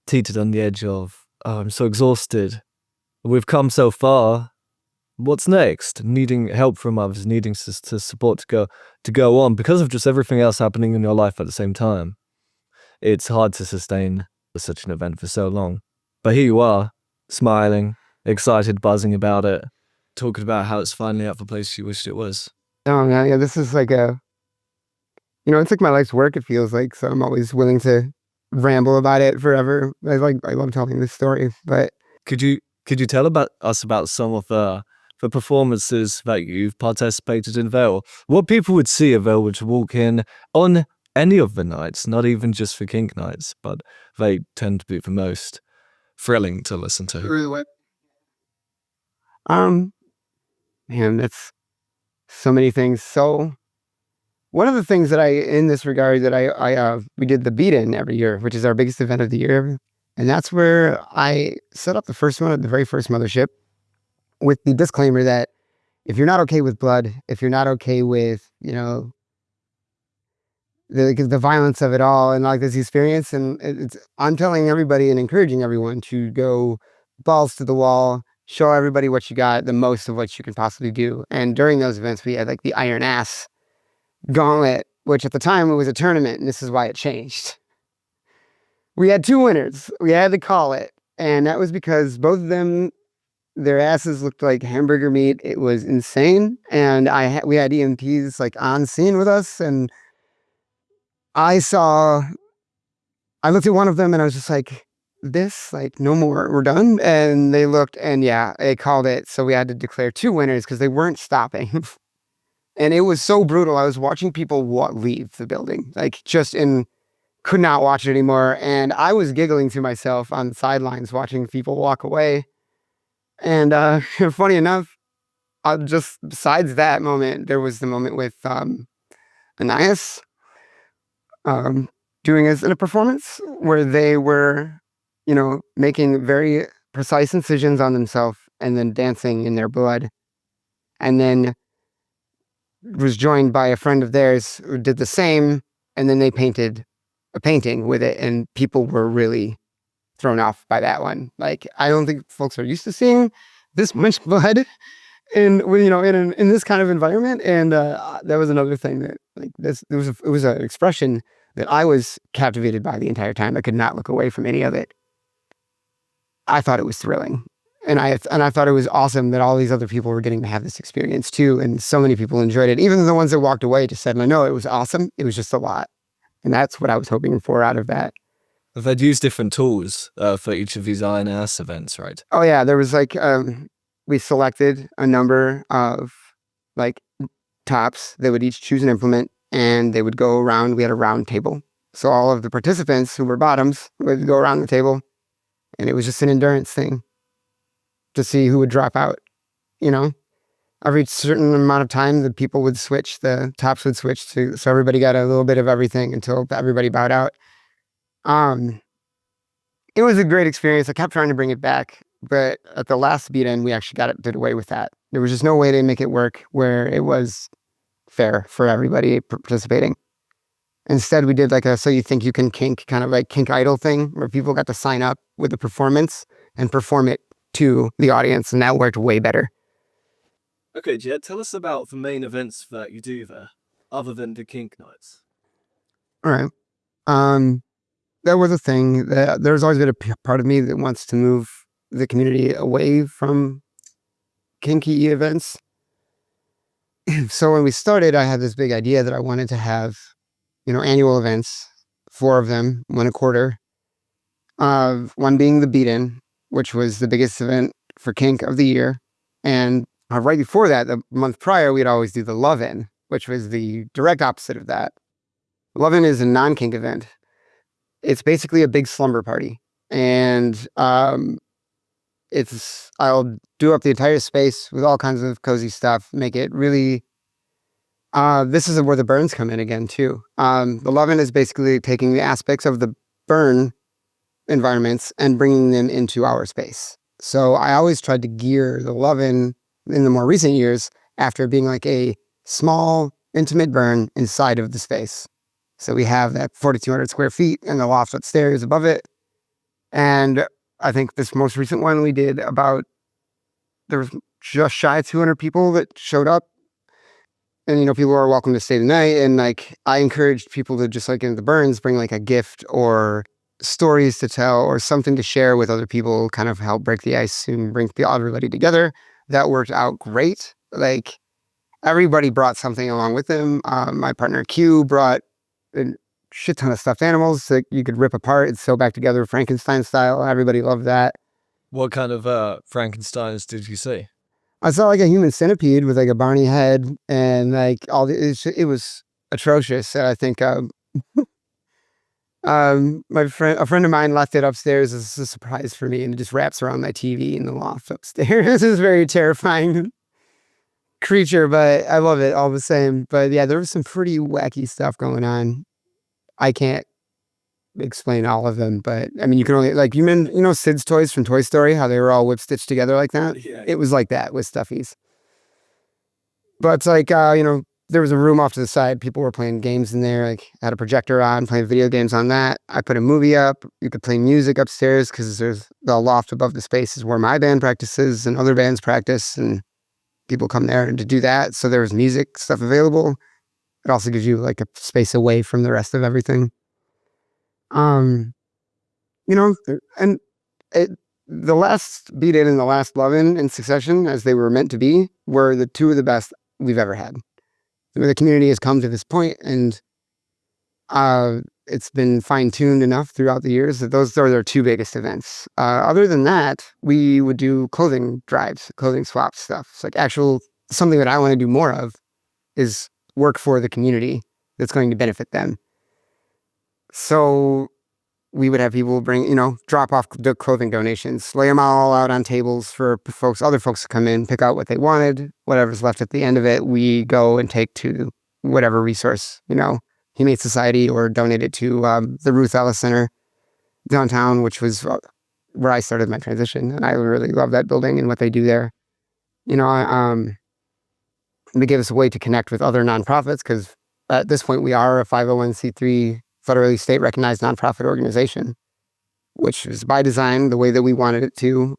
teetered on the edge of, oh, I'm so exhausted. We've come so far. What's next? Needing help from others, needing to support to go on because of just everything else happening in your life at the same time. It's hard to sustain such an event for so long. But here you are, smiling, excited, buzzing about it, talking about how it's finally at the place you wished it was. Oh, yeah, this is like it's like my life's work, it feels like. So I'm always willing to ramble about it forever. I love telling this story. But could you tell us about some of the performances that you've participated in Vale? What people would see if they were to walk in on any of the nights, not even just for kink nights, but they tend to be the most thrilling to listen to. Man, that's so many things. So one of the things that in this regard, that we did the beat-in every year, which is our biggest event of the year. And that's where I set up the first one at the very first mothership with the disclaimer that if you're not okay with blood, if you're not okay with, the violence of it all and like this experience, and I'm telling everybody and encouraging everyone to go balls to the wall, show everybody what you got, the most of what you can possibly do. And during those events, we had like the Iron Ass Gauntlet, which at the time it was a tournament, and this is why it changed. We had 2 winners. We had to call it, and that was because both of them, their asses looked like hamburger meat. It was insane, and we had EMPs like on scene with us, and I looked at one of them, and I was just like, "This, like, no more. We're done." And they looked, and yeah, they called it. So we had to declare 2 winners because they weren't stopping. And it was so brutal. I was watching people leave the building, like just in could not watch it anymore. And I was giggling to myself on the sidelines watching people walk away. And funny enough, just besides that moment, there was the moment with Anais doing in a performance where they were, making very precise incisions on themselves and then dancing in their blood. And then was joined by a friend of theirs who did the same. And then they painted a painting with it. And people were really thrown off by that one. Like, I don't think folks are used to seeing this much blood in this kind of environment. And that was another thing that, like, it was an expression that I was captivated by the entire time. I could not look away from any of it. I thought it was thrilling. And I thought it was awesome that all these other people were getting to have this experience too. And so many people enjoyed it. Even the ones that walked away just said, no, it was awesome. It was just a lot. And that's what I was hoping for out of that. They'd use different tools for each of these INS events, right? Oh yeah, there was like, we selected a number of like tops. They would each choose an implement and they would go around. We had a round table. So all of the participants who were bottoms would go around the table, and it was just an endurance thing to see who would drop out. Every certain amount of time, the tops would switch so everybody got a little bit of everything until everybody bowed out. It was a great experience. I kept trying to bring it back, but at the last beat-in, we actually did away with that. There was just no way to make it work where it was fair for everybody participating. Instead, we did like a So You Think You Can Kink, kind of like Kink Idol thing, where people got to sign up with a performance and perform it to the audience, and that worked way better. Okay, Jed, tell us about the main events that you do there, other than the Kink nights. All right. That was a thing. There's always been a part of me that wants to move the community away from kinky events. So when we started, I had this big idea that I wanted to have, annual events, 4 of them, 1 a quarter. One being the beat-in, which was the biggest event for kink of the year. And right before that, the month prior, we'd always do the love-in, which was the direct opposite of that. Love-in is a non-kink event. It's basically a big slumber party. And I'll do up the entire space with all kinds of cozy stuff, make it really, this is where the burns come in again too. The love-in is basically taking the aspects of the burn environments and bringing them into our space. So I always tried to gear the love-in the more recent years after being like a small, intimate burn inside of the space. So we have that 4,200 square feet and the loft upstairs above it. And I think this most recent one we did there was just shy of 200 people that showed up. And, people are welcome to stay the night. And like, I encouraged people to just like in the burns, bring like a gift or stories to tell or something to share with other people, kind of help break the ice and bring everybody together. That worked out great. Like, everybody brought something along with them. My partner Q brought a shit ton of stuffed animals that you could rip apart and sew back together Frankenstein style. Everybody loved that. What kind of Frankensteins did you see? I saw like a human centipede with like a Barney head and like it was atrocious. And I think a friend of mine left it upstairs as a surprise for me, and it just wraps around my TV in the loft upstairs. This is very terrifying creature, but I love it all the same. But yeah, there was some pretty wacky stuff going on. I can't explain all of them, but I mean, you can only Sid's toys from Toy Story, how they were all whip stitched together like that. Yeah. It was like that with stuffies. But it's like there was a room off to the side. People were playing games in there. Like, I had a projector on, playing video games on that. I put a movie up. You could play music upstairs because there's the loft above the space is where my band practices and other bands practice, and people come there to do that. So there was music stuff available. It also gives you like a space away from the rest of everything. And the last beat-in and the last love-in in succession, as they were meant to be, were the 2 of the best we've ever had. The community has come to this point, and it's been fine-tuned enough throughout the years that those are their 2 biggest events. Other than that, we would do clothing drives, clothing swap stuff. It's like something that I want to do more of is work for the community that's going to benefit them. So we would have people bring, drop off the clothing donations, lay them all out on tables for other folks to come in, pick out what they wanted. Whatever's left at the end of it, we go and take to whatever resource, Humane Society, or donate it to the Ruth Ellis Center downtown, which was where I started my transition. And I really love that building and what they do there. They give us a way to connect with other nonprofits, because at this point we are a 501c3 federally state recognized nonprofit organization, which is by design the way that we wanted it to.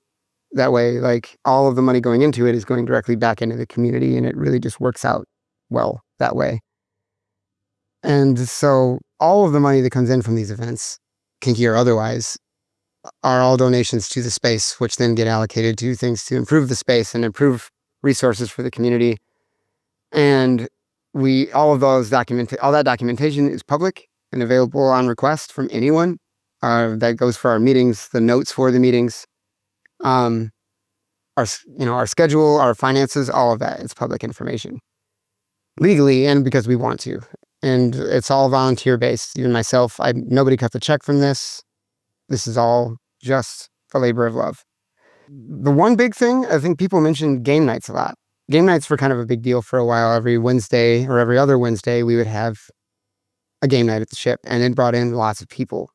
That way, like, all of the money going into it is going directly back into the community, and it really just works out well that way. And so all of the money that comes in from these events, kinky or otherwise, are all donations to the space, which then get allocated to things to improve the space and improve resources for the community. And all that documentation is public and available on request from anyone. That goes for our meetings, the notes for the meetings, our schedule, our finances, all of that is public information, legally, and because we want to. And it's all volunteer based. Even myself, nobody cut the check from this. This is all just a labor of love. The one big thing, I think people mention game nights a lot. Game nights were kind of a big deal for a while. Every Wednesday or every other Wednesday, we would have a game night at the ship, and it brought in lots of people.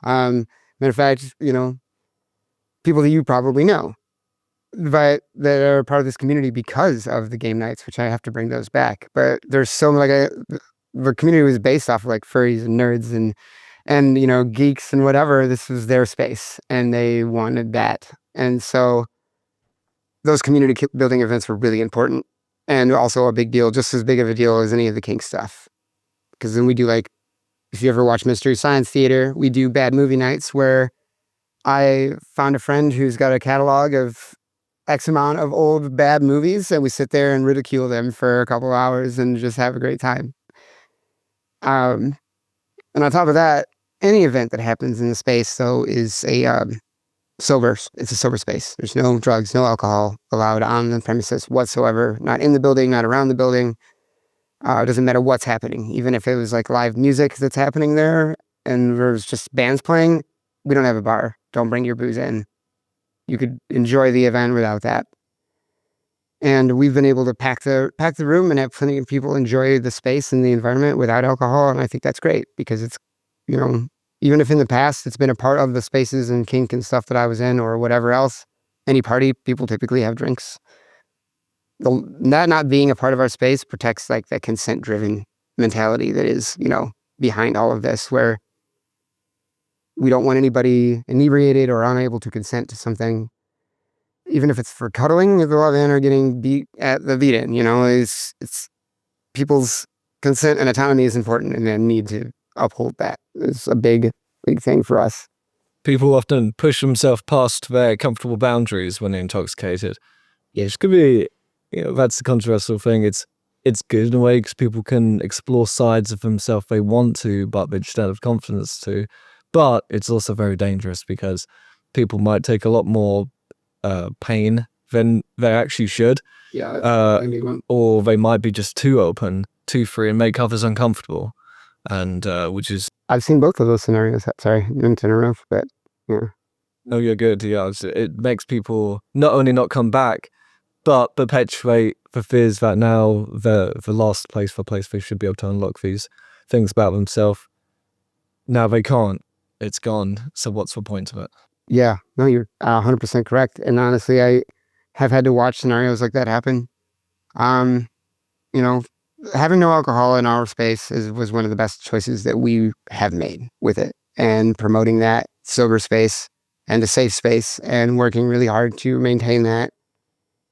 Matter of fact, people that you probably know, but that are part of this community because of the game nights, which I have to bring those back. But there's the community was based off of like furries and nerds and geeks and whatever. This was their space, and they wanted that. And so those community building events were really important, and also a big deal, just as big of a deal as any of the kink stuff. Because then we do, like, if you ever watch Mystery Science Theater, we do bad movie nights where I found a friend who's got a catalog of X amount of old bad movies, and we sit there and ridicule them for a couple hours and just have a great time. And on top of that, any event that happens in the space, though, is it's a sober space. There's no drugs, no alcohol allowed on the premises whatsoever, not in the building, not around the building. It doesn't matter what's happening. Even if it was like live music that's happening there and there's just bands playing, we don't have a bar. Don't bring your booze in. You could enjoy the event without that. And we've been able to pack the room and have plenty of people enjoy the space and the environment without alcohol. And I think that's great, because it's, even if in the past it's been a part of the spaces and kink and stuff that I was in or whatever else, any party, people typically have drinks. That not being a part of our space protects like that consent-driven mentality that is, behind all of this, where we don't want anybody inebriated or unable to consent to something, even if it's for cuddling at the love-in or getting beat at the beat-in. It's people's consent and autonomy is important, and they need to uphold that. It's a big thing for us. People often push themselves past their comfortable boundaries when they're intoxicated. Yeah, it could be, that's the controversial thing. It's good in a way because people can explore sides of themselves they want to, but they just don't have confidence to. But it's also very dangerous because people might take a lot more pain than they actually should. Yeah, or they might be just too open, too free, and make others uncomfortable. And which is... I've seen both of those scenarios. Sorry, didn't interrupt, but yeah. No, you're good. Yeah, it makes people not only not come back, but perpetuate the fears that now the last place they should be able to unlock these things about themselves. Now they can't. It's gone. So what's the point of it? Yeah, no, you're 100% correct. And honestly, I have had to watch scenarios like that happen. Having no alcohol in our space was one of the best choices that we have made with it, and promoting that sober space and a safe space and working really hard to maintain that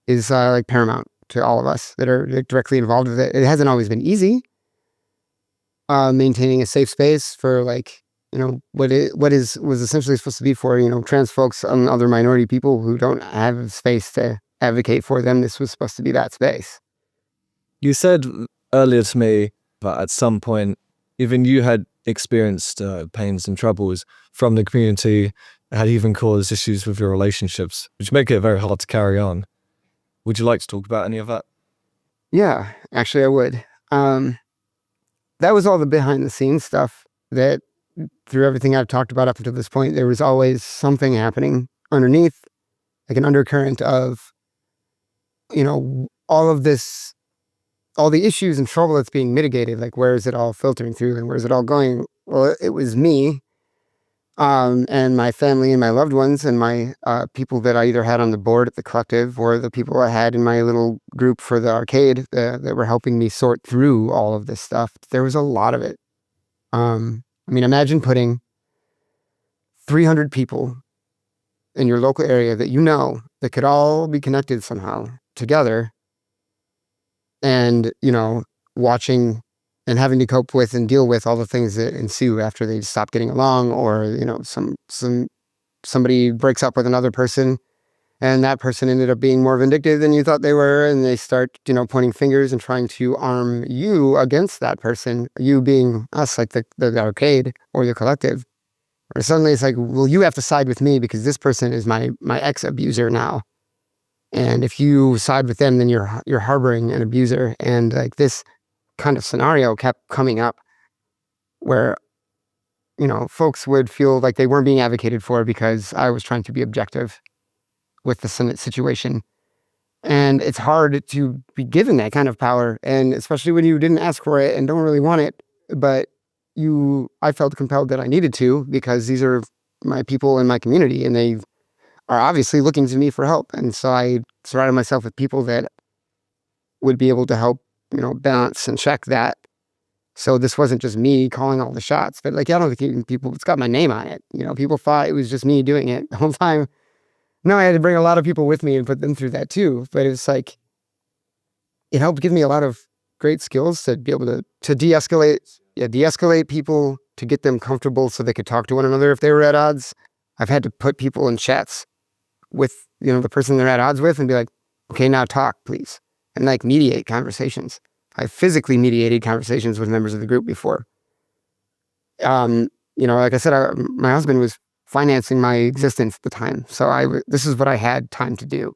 is like paramount to all of us that are directly involved with it. It hasn't always been easy maintaining a safe space for what was essentially supposed to be for trans folks and other minority people who don't have a space to advocate for them. This was supposed to be that space. You said earlier to me that at some point even you had experienced pains and troubles from the community, had even caused issues with your relationships, which make it very hard to carry on. Would you like to talk about any of that? Yeah, actually I would. That was all the behind the scenes stuff that through everything I've talked about up until this point, there was always something happening underneath, like an undercurrent of, all of this, all the issues and trouble that's being mitigated. Like, where is it all filtering through and where's it all going? Well, it was me, and my family and my loved ones and my people that I either had on the board at the collective or the people I had in my little group for the arcade that were helping me sort through all of this stuff. There was a lot of it. Imagine putting 300 people in your local area that could all be connected somehow together, and watching and having to cope with and deal with all the things that ensue after they stop getting along, or somebody breaks up with another person and that person ended up being more vindictive than you thought they were, and they start pointing fingers and trying to arm you against that person, you being us, like the arcade or the collective. Or suddenly it's like, well, you have to side with me because this person is my ex-abuser now, and if you side with them, then you're harboring an abuser. And like, this kind of scenario kept coming up where folks would feel like they weren't being advocated for because I was trying to be objective with the situation. And it's hard to be given that kind of power, and especially when you didn't ask for it and don't really want it, but I felt compelled that I needed to, because these are my people in my community and they are obviously looking to me for help. And so I surrounded myself with people that would be able to help, balance and check that. So this wasn't just me calling all the shots, but like, I don't think even people, it's got my name on it. People thought it was just me doing it the whole time. No, I had to bring a lot of people with me and put them through that too. But it's like, it helped give me a lot of great skills to be able to de-escalate people, to get them comfortable so they could talk to one another if they were at odds. I've had to put people in chats with, the person they're at odds with and be like, okay, now talk, please. And like, mediate conversations. I physically mediated conversations with members of the group before. Like I said, my husband was financing my existence at the time. So this is what I had time to do.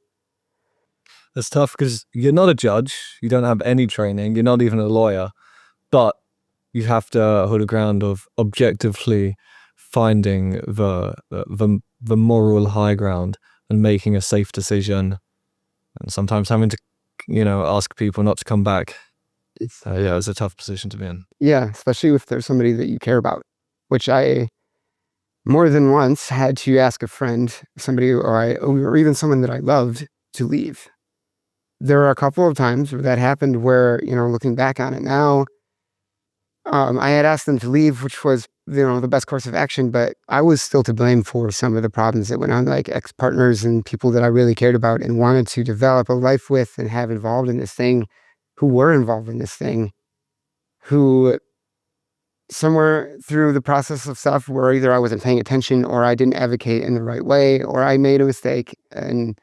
It's tough because you're not a judge. You don't have any training. You're not even a lawyer. But you have to hold a ground of objectively finding the moral high ground and making a safe decision. And sometimes having to, ask people not to come back. It's a tough position to be in. Yeah, especially if there's somebody that you care about, which I more than once had to ask a friend, somebody, or even someone that I loved, to leave. There are a couple of times where that happened where, looking back on it now, I had asked them to leave, which was, the best course of action, but I was still to blame for some of the problems that went on, like ex-partners and people that I really cared about and wanted to develop a life with and have involved in this thing, who were involved in this thing, who somewhere through the process of stuff where either I wasn't paying attention or I didn't advocate in the right way or I made a mistake, and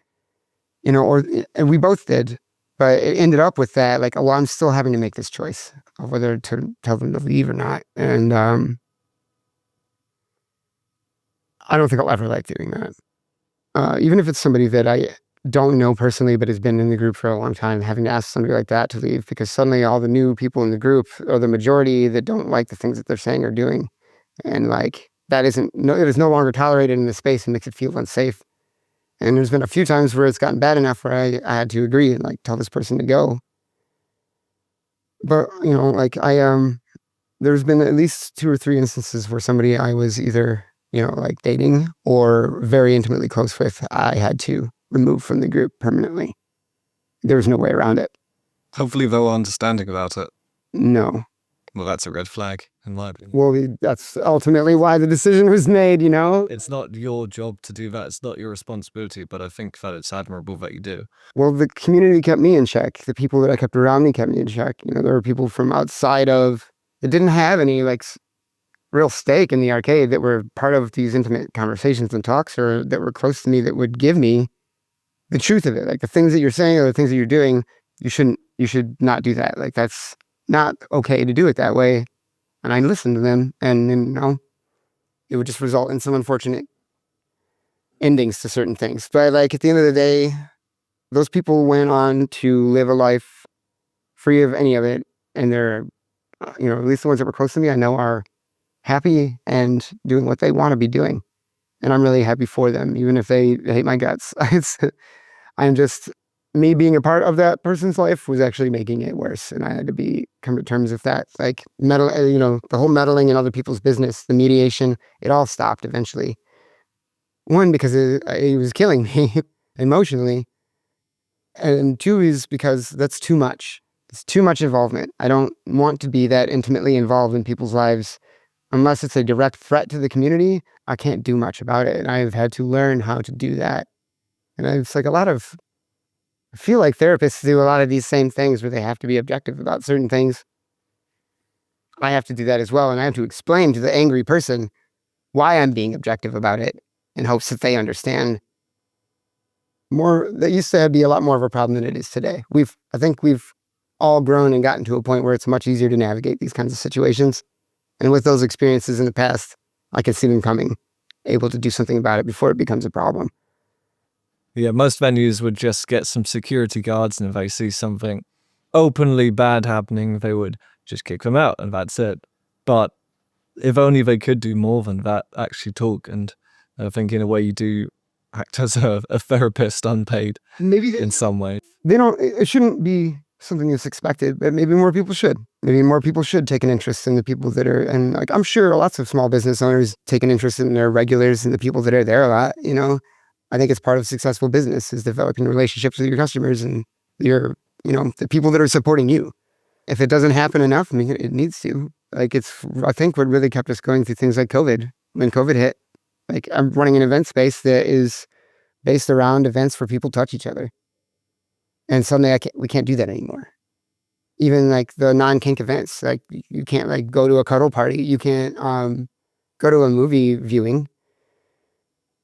and we both did, but it ended up with that, like, oh, well, I'm still having to make this choice of whether to tell them to leave or not. And I don't think I'll ever like doing that. Even if it's somebody that I don't know personally but has been in the group for a long time, having to ask somebody like that to leave, because suddenly all the new people in the group are the majority that don't like the things that they're saying or doing. And like, it is no longer tolerated in the space and makes it feel unsafe. And there's been a few times where it's gotten bad enough where I had to agree and like tell this person to go. But there's been at least 2 or 3 instances where somebody I was either like dating or very intimately close with, I had to remove from the group permanently. There was no way around it. Hopefully they were understanding about it. No. Well, that's a red flag, in my opinion. Well, that's ultimately why the decision was made, It's not your job to do that. It's not your responsibility, but I think that it's admirable that you do. Well, the community kept me in check. The people that I kept around me kept me in check. There were people from outside of, that didn't have any like real stake in the arcade, that were part of these intimate conversations and talks, or that were close to me, that would give me the truth of it. Like, the things that you're saying or the things that you're doing, you should not do that. Like, that's not okay to do it that way. And I listened to them, and it would just result in some unfortunate endings to certain things. But like, at the end of the day, those people went on to live a life free of any of it. And they're, at least the ones that were close to me, I know are happy and doing what they want to be doing. And I'm really happy for them, even if they hate my guts. I'm just, me being a part of that person's life was actually making it worse. And I had to come to terms with that. Like the whole meddling in other people's business, the mediation, it all stopped eventually. One, because it was killing me emotionally. And two is because that's too much. It's too much involvement. I don't want to be that intimately involved in people's lives. Unless it's a direct threat to the community, I can't do much about it. And I've had to learn how to do that. And it's like I feel like therapists do a lot of these same things where they have to be objective about certain things. I have to do that as well. And I have to explain to the angry person why I'm being objective about it in hopes that they understand more. That used to be a lot more of a problem than it is today. I think we've all grown and gotten to a point where it's much easier to navigate these kinds of situations. And with those experiences in the past, I could see them coming, able to do something about it before it becomes a problem. Yeah, most venues would just get some security guards, and if they see something openly bad happening, they would just kick them out, and that's it. But if only they could do more than that, actually talk. And I think in a way you do act as a therapist unpaid Maybe in some way. it shouldn't be something that's expected, but maybe more people should. Maybe more people should take an interest in the people that are, and like I'm sure lots of small business owners take an interest in their regulars and the people that are there a lot, I think it's part of successful business is developing relationships with your customers and the people that are supporting you. If it doesn't happen enough, I mean, it needs to. I think what really kept us going through things like COVID, when COVID hit, like I'm running an event space that is based around events where people touch each other. And suddenly we can't do that anymore. Even like the non-kink events, like you can't like go to a cuddle party. You can't go to a movie viewing.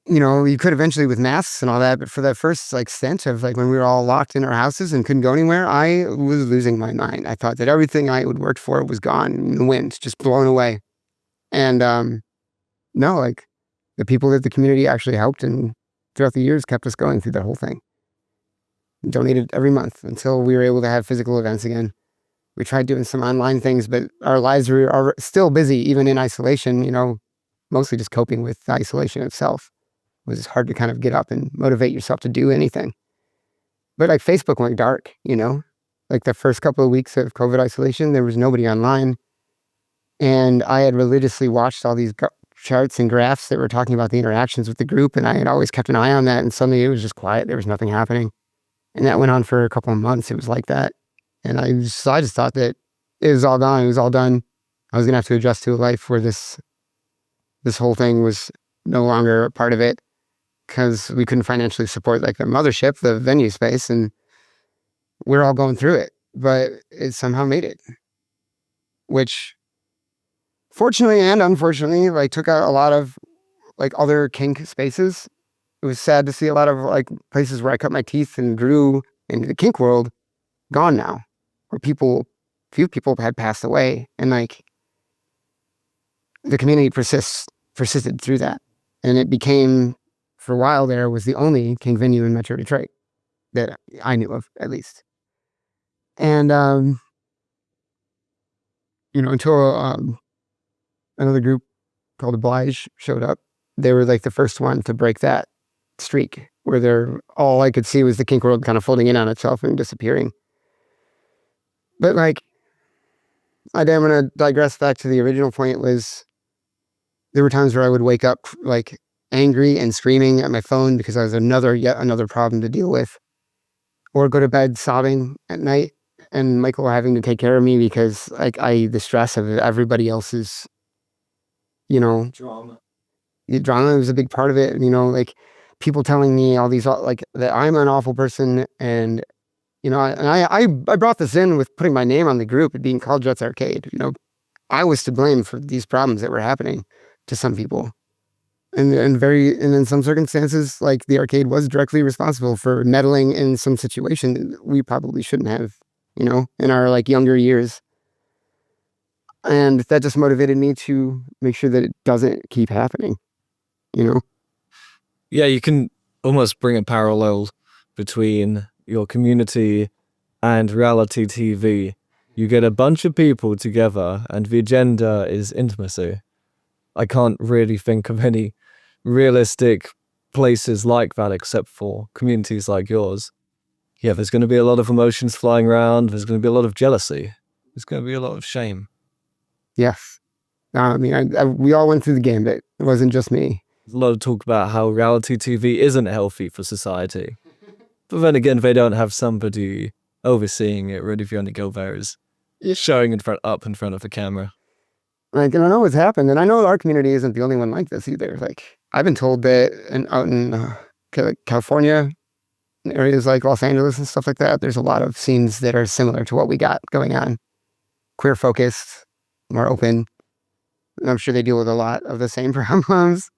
You could eventually with masks and all that, but for that first like stint of like when we were all locked in our houses and couldn't go anywhere, I was losing my mind. I thought that everything I had worked for was gone in the wind, just blown away. And no, like the people that the community actually helped and throughout the years kept us going through that whole thing. Donated every month until we were able to have physical events again. We tried doing some online things, but our lives are still busy, even in isolation, mostly just coping with the isolation itself. It was hard to kind of get up and motivate yourself to do anything. But like Facebook went dark, like the first couple of weeks of COVID isolation, there was nobody online. And I had religiously watched all these charts and graphs that were talking about the interactions with the group. And I had always kept an eye on that. And suddenly it was just quiet. There was nothing happening. And that went on for a couple of months. It was like that. And I just thought that it was all gone. It was all done. I was going to have to adjust to a life where this whole thing was no longer a part of it because we couldn't financially support like the mothership, the venue space. And we're all going through it, but it somehow made it, which fortunately and unfortunately, like took out a lot of like other kink spaces. It was sad to see a lot of like places where I cut my teeth and grew into the kink world gone now, where few people had passed away, and like the community persisted through that, and it became, for a while there, was the only kink venue in Metro Detroit that I knew of, at least. And until another group called Oblige showed up, they were like the first one to break that streak, where all I could see was the kink world kind of folding in on itself and disappearing. But like, I'm going to digress back to the original point. Was there were times where I would wake up like angry and screaming at my phone because I was yet another problem to deal with, or go to bed sobbing at night and Michael having to take care of me because like the stress of everybody else's, Drama. the drama was a big part of it. Like people telling me all these, like that I'm an awful person. And, I brought this in with putting my name on the group and being called Jets Arcade. I was to blame for these problems that were happening to some people. And in some circumstances, like the arcade was directly responsible for meddling in some situation that we probably shouldn't have, in our like younger years. And that just motivated me to make sure that it doesn't keep happening, Yeah, you can almost bring a parallel between your community and reality TV. You get a bunch of people together and the agenda is intimacy. I can't really think of any realistic places like that except for communities like yours. Yeah, there's going to be a lot of emotions flying around. There's going to be a lot of jealousy. There's going to be a lot of shame. Yes. I mean, we all went through the gambit. It wasn't just me. There's a lot of talk about how reality TV isn't healthy for society. But then again, they don't have somebody overseeing it. Really, the only go there is showing up in front of the camera. Like, and I know what's happened, and I know our community isn't the only one like this either. Like, I've been told that out in California, areas like Los Angeles and stuff like that, there's a lot of scenes that are similar to what we got going on. Queer focused, more open. And I'm sure they deal with a lot of the same problems.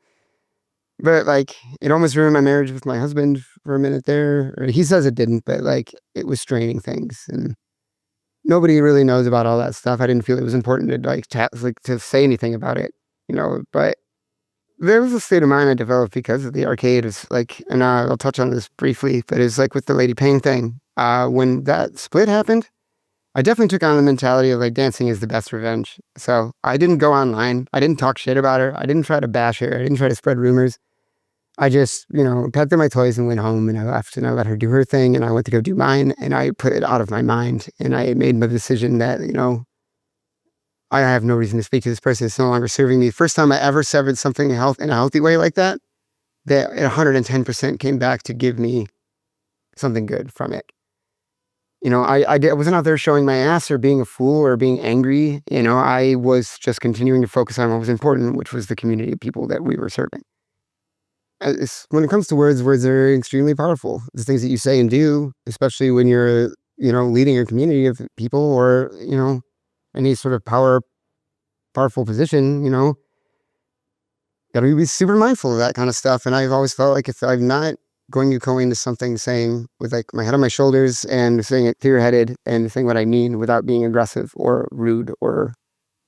But like, it almost ruined my marriage with my husband for a minute there. Or he says it didn't, but like, it was straining things. And nobody really knows about all that stuff. I didn't feel it was important to to say anything about it, but there was a state of mind I developed because of the arcade. Is like, and I'll touch on this briefly, but it's like with the Lady Pain thing. When that split happened, I definitely took on the mentality of like dancing is the best revenge. So I didn't go online. I didn't talk shit about her. I didn't try to bash her. I didn't try to spread rumors. I just, packed up my toys and went home, and I left, and I let her do her thing, and I went to go do mine, and I put it out of my mind, and I made my decision that, I have no reason to speak to this person. It's no longer serving me. First time I ever severed something in a healthy way like that 110% came back to give me something good from it. I wasn't out there showing my ass or being a fool or being angry. I was just continuing to focus on what was important, which was the community of people that we were serving. When it comes to words are extremely powerful. The things that you say and do, especially when you're, leading a community of people or, any sort of powerful position, gotta be super mindful of that kind of stuff. And I've always felt like if I'm not going to go into something saying with like my head on my shoulders and saying it clear-headed and saying what I mean without being aggressive or rude or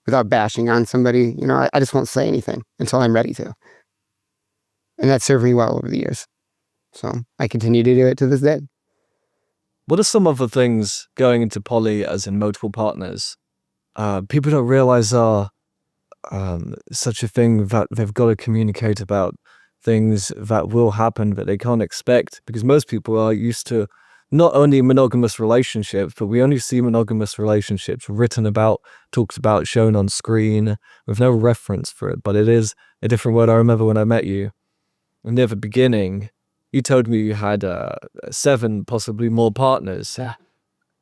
without bashing on somebody, I just won't say anything until I'm ready to. And that served me well over the years. So I continue to do it to this day. What are some of the things going into poly as in multiple partners? People don't realize are such a thing that they've got to communicate about things that will happen that they can't expect, because most people are used to not only monogamous relationships, but we only see monogamous relationships written about, talked about, shown on screen with no reference for it. But it is a different word. I remember when I met you, near the beginning, you told me you had 7, possibly more partners.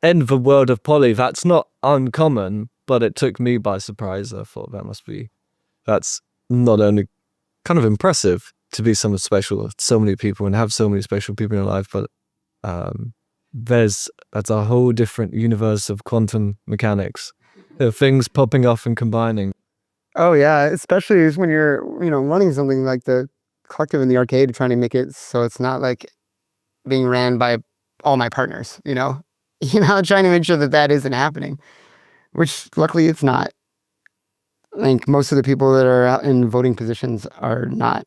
In the world of poly, that's not uncommon, but it took me by surprise. I thought that's not only kind of impressive to be someone special, so many people and have so many special people in your life, but that's a whole different universe of quantum mechanics. There are things popping off and combining. Oh yeah, especially when you're, running something like the collective in the arcade, trying to make it so it's not like being ran by all my partners, trying to make sure that isn't happening, which luckily it's not. I think most of the people that are out in voting positions are not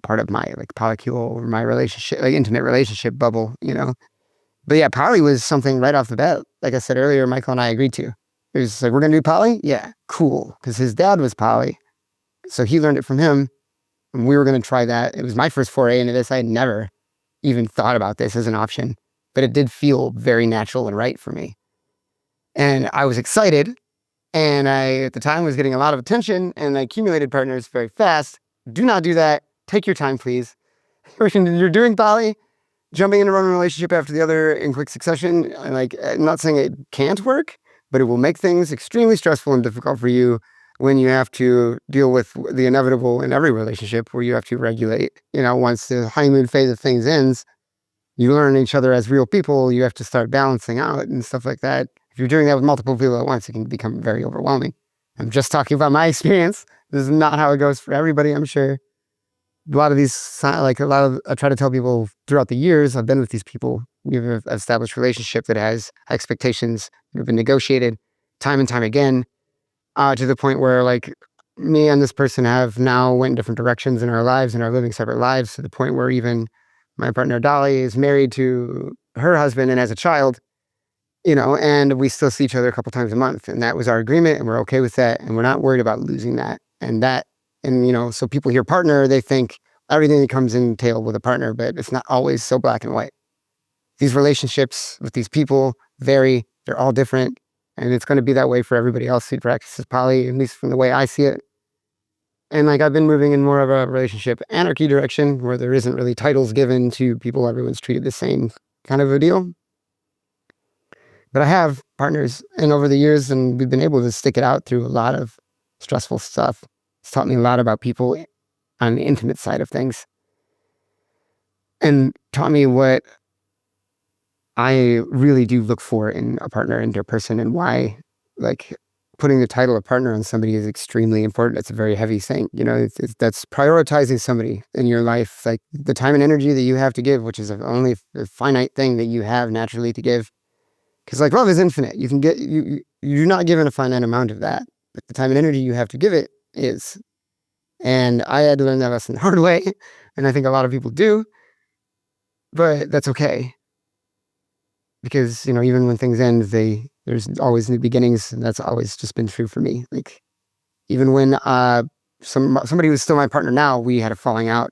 part of my like polycule or my relationship, like intimate relationship bubble, But yeah, poly was something right off the bat. Like I said earlier, Michael and I agreed to. It was like, we're gonna do poly? Yeah, cool. Because his dad was poly. So he learned it from him. And we were gonna try that. It was my first foray into this. I had never even thought about this as an option. But it did feel very natural and right for me. And I was excited. And I, at the time, was getting a lot of attention and I accumulated partners very fast. Do not do that. Take your time, please. You're doing poly, jumping into one relationship after the other in quick succession. I'm not saying it can't work, but it will make things extremely stressful and difficult for you when you have to deal with the inevitable in every relationship where you have to regulate. Once the honeymoon phase of things ends, you learn each other as real people. You have to start balancing out and stuff like that. If you're doing that with multiple people at once, it can become very overwhelming. I'm just talking about my experience. This is not how it goes for everybody, I'm sure. A lot of these, I try to tell people throughout the years, I've been with these people. We have an established relationship that has expectations that have been negotiated time and time again, to the point where like me and this person have now went in different directions in our lives and are living separate lives, to the point where even my partner Dolly is married to her husband and has a child, and we still see each other a couple times a month. And that was our agreement, and we're okay with that. And we're not worried about losing that. And that And, so people hear partner, they think everything that comes entailed with a partner, but it's not always so black and white. These relationships with these people vary. They're all different. And it's going to be that way for everybody else who practices poly, at least from the way I see it. And like I've been moving in more of a relationship anarchy direction where there isn't really titles given to people. Everyone's treated the same kind of a deal. But I have partners, and over the years, and we've been able to stick it out through a lot of stressful stuff. It's taught me a lot about people on the intimate side of things, and taught me what I really do look for in a partner and their person, and why, like, putting the title of partner on somebody is extremely important. It's a very heavy thing. That's prioritizing somebody in your life, like the time and energy that you have to give, which is only a finite thing that you have naturally to give. Because like love is infinite. You can get, you're not given a finite amount of that, but the time and energy you have to give it is. And I had to learn that lesson the hard way. And I think a lot of people do, but that's okay. Because, even when things end, there's always new beginnings. And that's always just been true for me. Like even when somebody who's still my partner now, we had a falling out.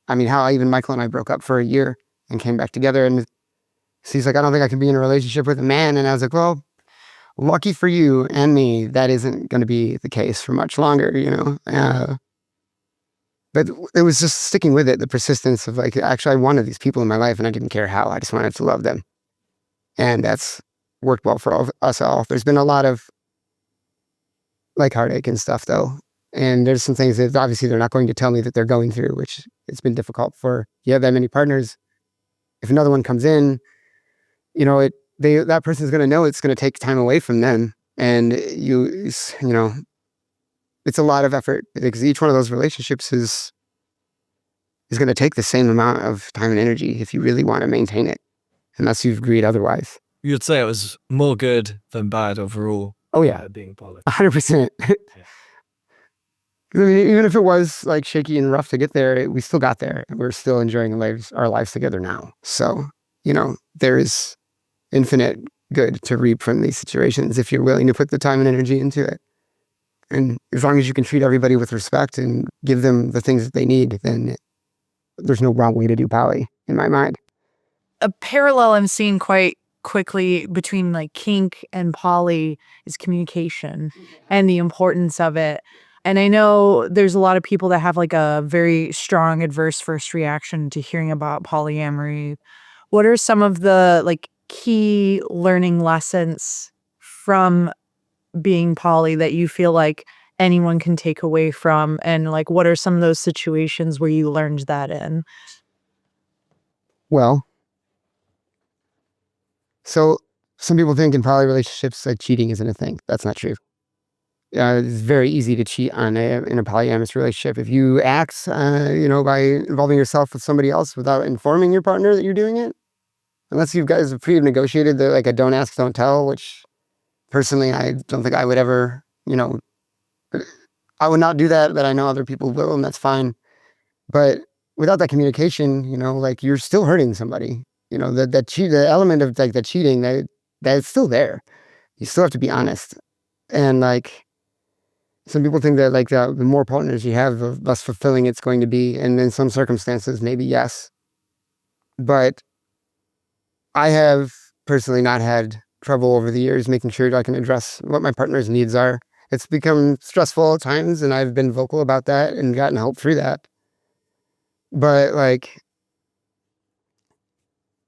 I mean, how even Michael and I broke up for a year and came back together, and so he's like, I don't think I can be in a relationship with a man. And I was like, well, lucky for you and me, that isn't going to be the case for much longer, but it was just sticking with it, the persistence of like, actually, I wanted these people in my life and I didn't care how. I just wanted to love them. And that's worked well for us all. There's been a lot of like heartache and stuff though. And there's some things that obviously they're not going to tell me that they're going through, which it's been difficult for. You have that many partners. If another one comes in, that person's going to know it's going to take time away from them. And it's a lot of effort because each one of those relationships is going to take the same amount of time and energy if you really want to maintain it, unless you've agreed otherwise. You'd say it was more good than bad overall. Oh yeah, being poly. 100%. I mean, even if it was like shaky and rough to get there, we still got there. We're still enjoying our lives together now. So, there is infinite good to reap from these situations if you're willing to put the time and energy into it. And as long as you can treat everybody with respect and give them the things that they need, then there's no wrong way to do poly in my mind. A parallel I'm seeing quite quickly between like kink and poly is communication and the importance of it. And I know there's a lot of people that have like a very strong adverse first reaction to hearing about polyamory. What are some of the like key learning lessons from being poly that you feel like anyone can take away from? And like, what are some of those situations where you learned that in? Well, so some people think in poly relationships like cheating isn't a thing. That's not true. It's very easy to cheat in a polyamorous relationship. If you act, by involving yourself with somebody else without informing your partner that you're doing it, unless you guys have pre-negotiated like a don't ask, don't tell, which personally, I don't think I would ever, I would not do that, but I know other people will, and that's fine. But without that communication, like you're still hurting somebody. The element of like the cheating, that's still there. You still have to be honest. And like some people think that like the more partners you have, the less fulfilling it's going to be. And in some circumstances, maybe yes. But I have personally not had trouble over the years making sure that I can address what my partner's needs are. It's become stressful at times, and I've been vocal about that and gotten help through that. But like,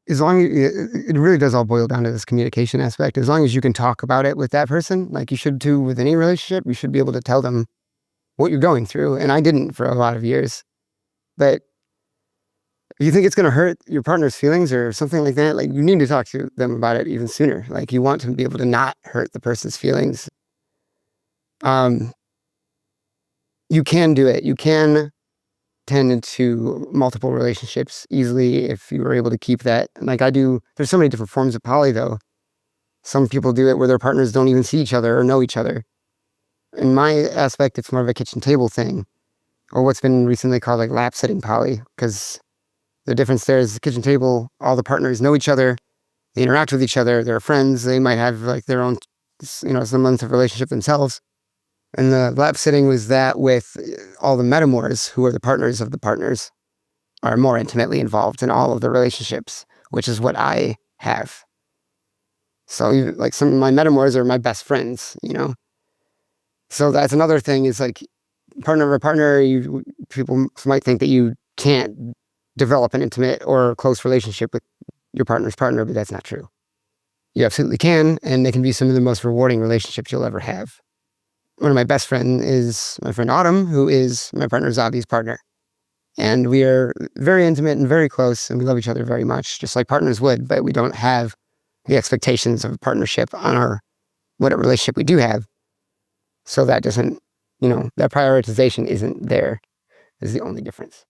as long as it really does all boil down to this communication aspect. As long as you can talk about it with that person, like you should too with any relationship, you should be able to tell them what you're going through. And I didn't for a lot of years. But if you think it's going to hurt your partner's feelings or something like that, like you need to talk to them about it even sooner. Like you want to be able to not hurt the person's feelings. You can do it. You can tend into multiple relationships easily if you were able to keep that. Like I do, there's so many different forms of poly though. Some people do it where their partners don't even see each other or know each other. In my aspect, it's more of a kitchen table thing, or what's been recently called like lap sitting poly, because the difference there is the kitchen table, all the partners know each other, they interact with each other, they're friends, they might have like their own, some months of relationship themselves. And the lap sitting was that with all the metamors, who are the partners of the partners, are more intimately involved in all of the relationships, which is what I have. So like some of my metamors are my best friends, you know? So that's another thing is like partner of a partner, people might think that you can't develop an intimate or close relationship with your partner's partner, but that's not true. You absolutely can, and they can be some of the most rewarding relationships you'll ever have. One of my best friends is my friend Autumn, who is my partner Zavi's partner. And we are very intimate and very close, and we love each other very much, just like partners would, but we don't have the expectations of a partnership on our whatever relationship we do have. So that doesn't, that prioritization isn't there, is the only difference.